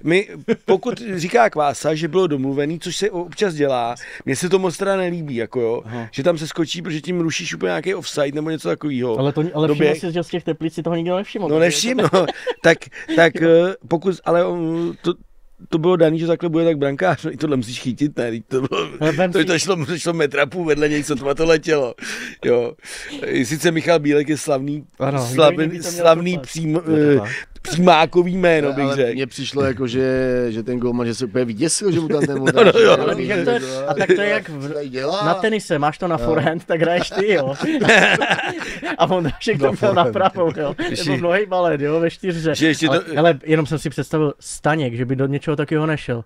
my, pokud říká Kvása, že bylo domluvený, což se občas dělá, mně se to moc teda nelíbí, jako jo, že tam se skočí, protože tím rušíš úplně nějaký offside nebo něco takového. Ale všiml si, že z těch Teplic si toho nikdo nevšiml. No nevšiml, tak pokud, ale to bylo daný, že takhle bude tak brankář, no i tohle musíš chytit, ne, to šlo metra půl vedle něj, co to letělo, jo. Sice Michal Bílek je slavný přímákový jméno, bych řekl. Mně přišlo jako, že ten golman, že se úplně vyděsil, že mu tam ten Vondrášek. A tak to je jak na tenise, máš to na forehand, tak hraješ ty, jo. A Vondrášek to měl na pravou, jo. Nebo mnohý balet, jo, ve 4. Ale jenom jsem si představil Staněk, že by do něčeho takového nešel.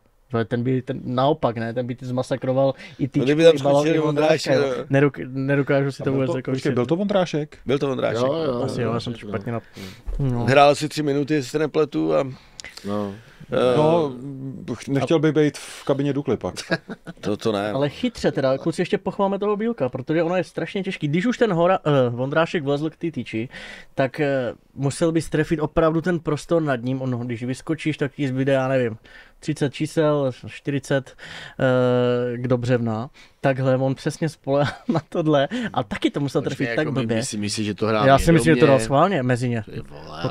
Ten naopak, ne? Ten by ty zmasakroval i ty Vondrášek. Nedokážu si to vůbec jako vysvětlit. Byl to Vondrášek? Byl to Vondrášek. Jo, asi jo, já jsem to špatně Hrál si 3 minuty, jestli se nepletu a... Nechtěl by být v kabině Dukly pak. To ne. Ale chytře teda, kluci, ještě pochválme toho Bílka, protože ono je strašně těžký. Když už ten Vondrášek vlezl k té tyči, tak musel by strefit opravdu ten prostor nad ním. Ono, když vyskočíš, tak ti zbyde, já nevím, 30 čísel, 40 k do břevna. Takhle on přesně spolehal na tohle a taky to musel trefit tak blbě. Myslíš, že to hrál? Já si myslím, že to dal schválně mezi ně.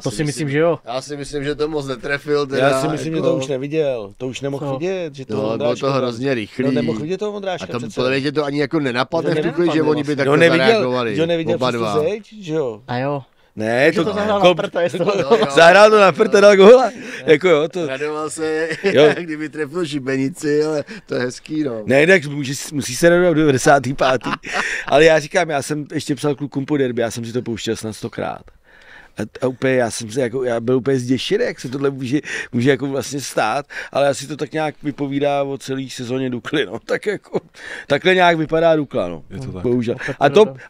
To si myslím, že jo. Já si myslím, že to moc netrefil. Teda, já si myslím, že to už neviděl. To už nemohl vidět. Že to bylo to hrozně rychlý. No, nemohl vidět toho Vondráška. A to podle mě to ani jako nenapadne v tu chvíli, že oni by takhle zareagovali. Jo, neviděl přes tu zeď, že jo. A jo. Ne, to zahrál na prta, jestli zahrál to na prta, dal góla. Jako jo, to... Radoval se, kdyby trefil šibenici, ale to je hezký, no. Ne, tak musí se radovat v 95. Ale já říkám, já jsem ještě psal klukům po derby, já jsem si to pouštěl snad 100krát. A úplně já byl úplně zděšený, jak se tohle může jako vlastně stát, ale asi to tak nějak vypovídá o celé sezóně Dukly, no. Tak jako, takhle nějak vypadá Dukla, no. Je to tak. Bohužel.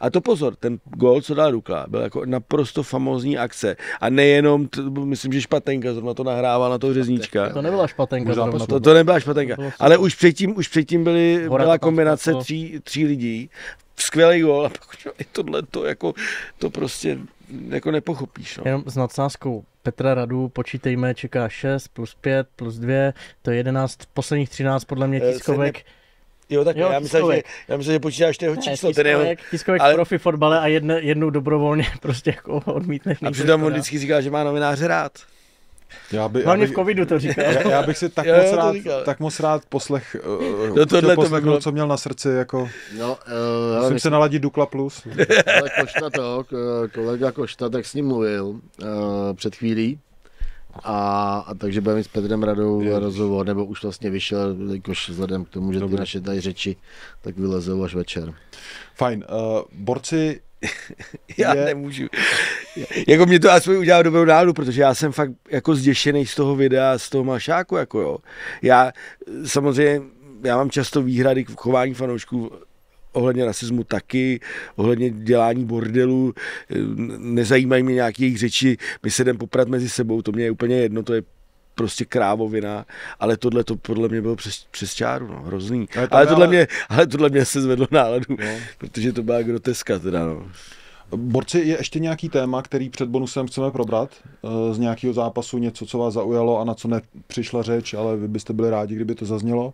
A to pozor, ten gól, co dal Dukla, byl jako naprosto famózní akce. A nejenom, myslím, že Špatenka zrovna to nahrával na toho Řezníčka. To nebyla Špatenka zrovna. To nebyla Špatenka, ale už předtím byla kombinace tří lidí. Skvělý gól a pak i tohle to prostě jako nepochopíš. No. Jenom s nadsázkou Petra Radu počítejme, čeká 6 plus 5 plus 2, to je 11, posledních 13 podle mě tiskovek. Jo, tak já myslím, že počítáš jeho číslo. Tiskovek v profi fotbale a jednou dobrovolně prostě jako odmítneš. A přitom on vždycky říká, že má novináře rád. Hlavně v covidu to říkal. Já bych si tak moc rád poslech co měl na srdci. Jako, musím se naladit Dukla Plus. Ale kolega Košta, tak s ním mluvil před chvílí. A takže budeme mít s Petrem Radou rozhovor, nebo už vlastně vyšel, jakož vzhledem k tomu, že ty naše tady řeči, tak vylezou až večer. Fajn. Borci... Já nemůžu. Jako mě to aspoň udělalo dobrou náladu, protože já jsem fakt jako zděšený z toho videa, z toho mašáku, jako jo. Já mám často výhrady k chování fanoušků ohledně rasismu taky, ohledně dělání bordelu, nezajímají mě nějaké jejich řeči, my se jdeme poprat mezi sebou, to mě je úplně jedno, to je prostě krávovina, ale tohle to podle mě bylo přes čáru, no, hrozný. Ale tohle mě se zvedlo náladu, protože to byla groteska teda, no. Borci, je ještě nějaký téma, který před bonusem chceme probrat z nějakého zápasu, něco, co vás zaujalo a na co nepřišla řeč, ale vy byste byli rádi, kdyby to zaznělo?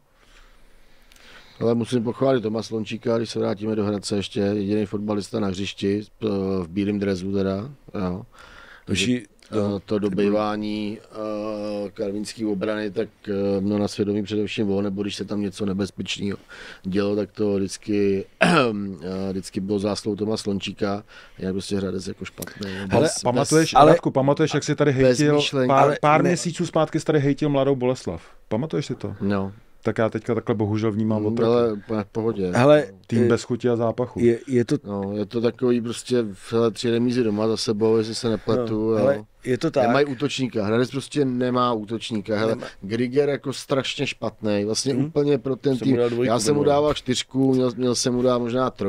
Ale musím pochválit Toma Slončíka, když se vrátíme do Hradce, ještě jediný fotbalista na hřišti, v bílém dresu teda, jo. to dobývání karvinské obrany, tak měl na svědomí především on, nebo když se tam něco nebezpečného dělo, tak to vždycky bylo záslou Toma Slončíka, jak prostě Hradec jako špatný. Ale pamatuješ, jak jsi tady hejtil, pár měsíců zpátky jsi tady hejtil Mladou Boleslav. Pamatuješ si to? No. Tak já teďka takhle bohužel vnímám od ale v pohodě. Hele, tým bez chuti a zápachu. Je to takový prostě 3 remízy doma za sebou, jestli se nepletu. No, hele, je to tak. Nemají útočníka. Hradec prostě nemá útočníka. Hele, Griger jako strašně špatný. Vlastně úplně pro ten tým. Já jsem mu dával 4, měl jsem mu dát možná 3.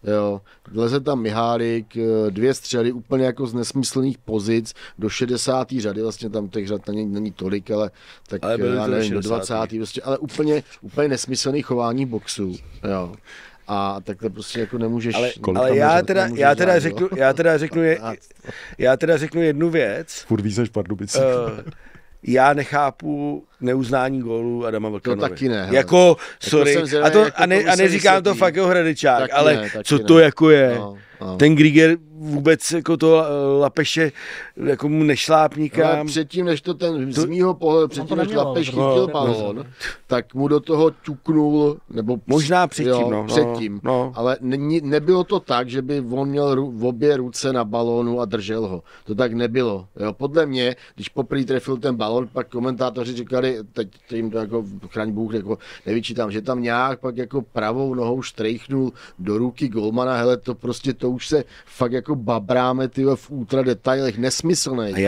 Jo. Leze tam Mihálik, 2 střely úplně jako z nesmyslných pozic do 60. řady. Vlastně tam těch řad není tolik, ale tak já nevím, do 20. Prostě, ale úplně nesmyslný chování boxu. Jo. A takhle prostě jako nemůžeš... Ale já teda řeknu jednu věc. Furt víc než Pardubice. Já nechápu neuznání gólu Adama Vlkanovi. To taky ne. Jako, sorry. A neříkám to fakt jako Hradečák, ale co to jako je? No. Ten Griger vůbec jako to Lapeše jako mu nešláp nikam. Předtím, než to ten z mýho pohledu, předtím, než Lapeš chytil balón, tak mu do toho ťuknul, nebo možná předtím, předtím. Ale nebylo to tak, že by on měl v obě ruce na balónu a držel ho. To tak nebylo. Jo, podle mě, když poprvé trefil ten balón, pak komentátoři říkali, teď jim to jako chraň Bůh, jako nevyčítám, že tam nějak pak jako pravou nohou štrejchnul do ruky golmana, hele, to prostě to už se fakt jako babráme v ultra detailech, nesmyslnej. A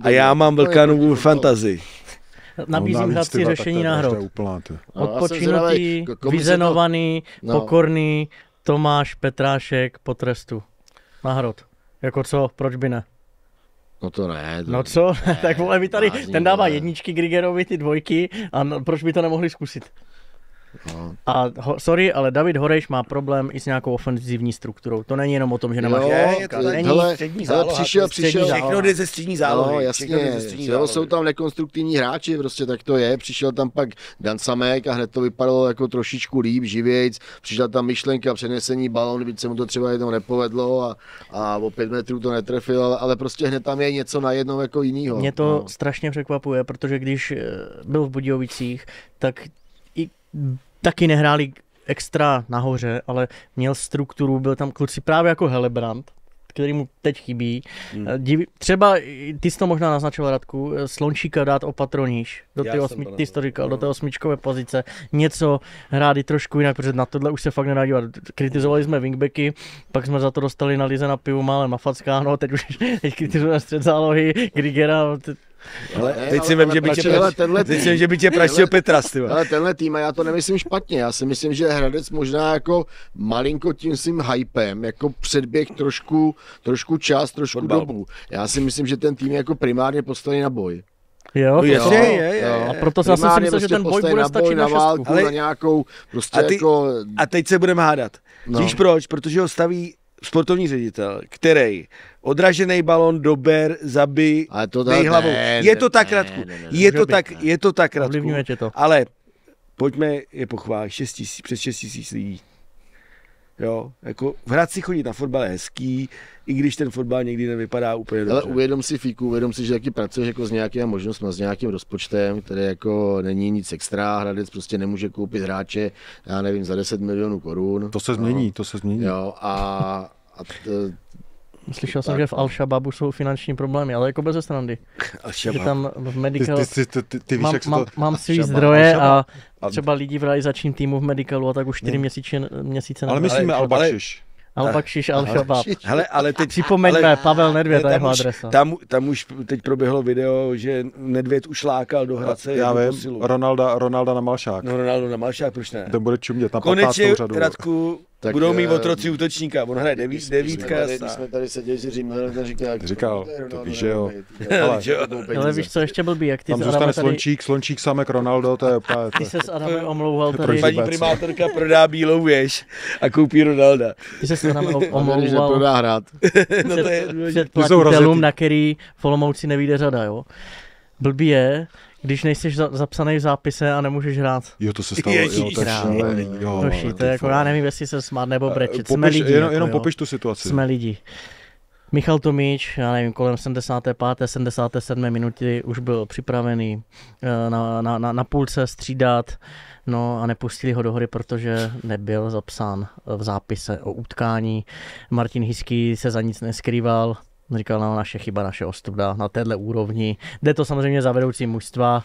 já mám Vlkanovu fantazii. Nabízím Hradci řešení náhrod. Odpočinutý, vyzenovaný, pokorný Tomáš Petrášek po trestu. Náhrod. Jako co? Proč by ne? No to ne. No co? Tak vole, vy tady, ten dává 1 Grigerovi, ty 2 a proč by to nemohli zkusit? No. A sorry, ale David Horejš má problém i s nějakou ofenzivní strukturou. To není jenom o tom, že nemáš... Přišel. Všechno jde ze střední zálohy. No, jasně. Jsou tam nekonstruktivní hráči, prostě tak to je. Přišel tam pak Dan Samek a hned to vypadalo jako trošičku líp, živějc. Přišla tam myšlenka přenesení balón, byť se mu to třeba jednou nepovedlo a o 5 metrů to netrefil, ale prostě hned tam je něco najednou jako jinýho. Mě to strašně překvapuje, protože když byl v Budějovicích, tak taky nehráli extra nahoře, ale měl strukturu, byl tam kluci právě jako Helebrant, který mu teď chybí. Třeba, ty jsi to možná naznačoval, Radku, Slončíka dát opatroníš, ty jsi to říkal, do té 8. pozice, něco hrát i trošku jinak, protože na tohle už se fakt nedá dívat. Kritizovali jsme wingbacky, pak jsme za to dostali na lize na pivu málem na Fackáno, teď kritizujeme střed zálohy, Grigera. Teď si vím, že by tě praštil Petras. Ale tenhle tým, a já to nemyslím špatně, já si myslím, že Hradec možná jako malinko tím svým hypem, jako předběh trošku čas, trošku dobu. Já si myslím, že ten tým je jako primárně postavený na boj. Jo. A proto jsem si myslel, že ten boj bude stačit na válku, ale... na nějakou prostě a teď se budeme hádat. Víš proč? Protože ho staví sportovní ředitel, který odražený balon dober, zabij, dej hlavou. Je to tak, Radku. Je to tak, Radku. Ale pojďme je pochválit. Přes 6 000 lidí. Jo, jako v Hradci chodit na fotbal je hezký, i když ten fotbal někdy nevypadá úplně dobře. Ale uvědom si, že taky pracuješ jako s nějakými možnostmi, s nějakým rozpočtem, který jako není nic extra. Hradec prostě nemůže koupit hráče, já nevím, za 10 milionů korun. To se změní. Jo, slyšel jsem, že v Al-Shababu jsou finanční problémy, ale jako bez srandy. Že tam v Medicalu mám svý zdroje a třeba lidi v realizačním týmu v Medicalu a tak už 4 měsíce. Ale myslíme Al-Bakšiš. Al-Bakšiš, Al-Shabab. Ale teď připomeňme, Pavel Nedvěd, to je jeho adresa. Tam už teď proběhlo video, že Nedvěd už lákal do Hradce. Já vím, Ronalda na Malšák. No Ronaldo na Malšák, proč ne? Ten bude čumět na 15. Konečně, řadu. Radku, tak budou mít otroci útočníka, on hraje devítka. Když jsme tady seděli si říkal, to víš, že jo. Ale víš, co ještě blbý, jak ty tam zůstane Slončík, Samek, Ronaldo, to je úplně... Ty se s Adamem omlouval tady. Paní primátorka prodá bílou věž a koupí Ronalda. Ty se s Adamem omlouval před platitelům, na který v Olomouci nevyjde řada, jo. Blbý je, když nejsi zapsaný v zápise a nemůžeš hrát. Jo, to se stalo. To je jako, já nevím, jestli se smát nebo brečet. Jsme lidi. Jenom popiš tu situaci. Jsme lidi. Michal Tomič, já nevím, kolem 75. 77. minuty už byl připravený na půlce střídat, no a nepustili ho do hry, protože nebyl zapsán v zápise o utkání. Martin Hiský se za nic neskrýval, říkal, no, naše chyba, naše ostuda na téhle úrovni. Jde to samozřejmě za vedoucí mužstva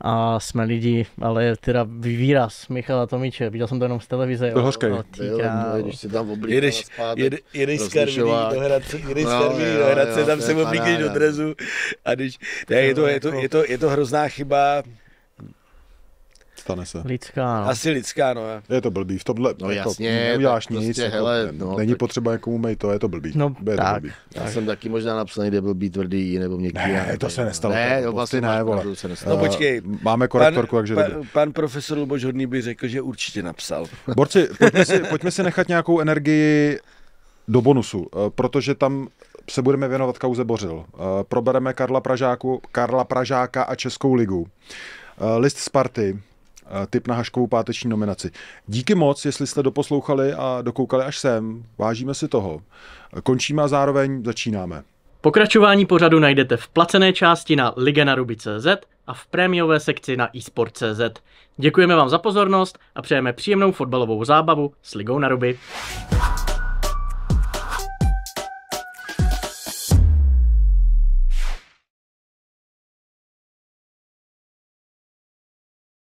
a jsme lidi, ale teda výraz Michala Tomiče, viděl jsem to jenom z televize. Byl hořkej. Když si tam oblíkal jedeš z Karviní do Hradce, tam se oblíkneš do drezu a když, je to hrozná chyba. Stane se. Lidská, no. Asi lidská, no. Je to blbý. V tomhle no jasně, neuděláš prostě, nic. hele, není potřeba někomu mít to, je to blbý. No tak. Blbý. Já jsem taky možná napsaný, kde blbý, tvrdý nebo měkký. Ne, to se nestalo. Ne, vlastně ne, vole. No počkej. Máme korektorku, takže pan profesor Luboš Hodný by řekl, že určitě napsal. Borci, pojďme si nechat nějakou energii do bonusu, protože tam se budeme věnovat kauze Bořil. Probereme Karla Pražáka a Českou ligu. List Sparty, tip na Haškovou páteční nominaci. Díky moc, jestli jste doposlouchali a dokoukali až sem, vážíme si toho. Končíme a zároveň začínáme. Pokračování pořadu najdete v placené části na liganaruby.cz a v prémiové sekci na eSport.cz. Děkujeme vám za pozornost a přejeme příjemnou fotbalovou zábavu s Ligou na ruby.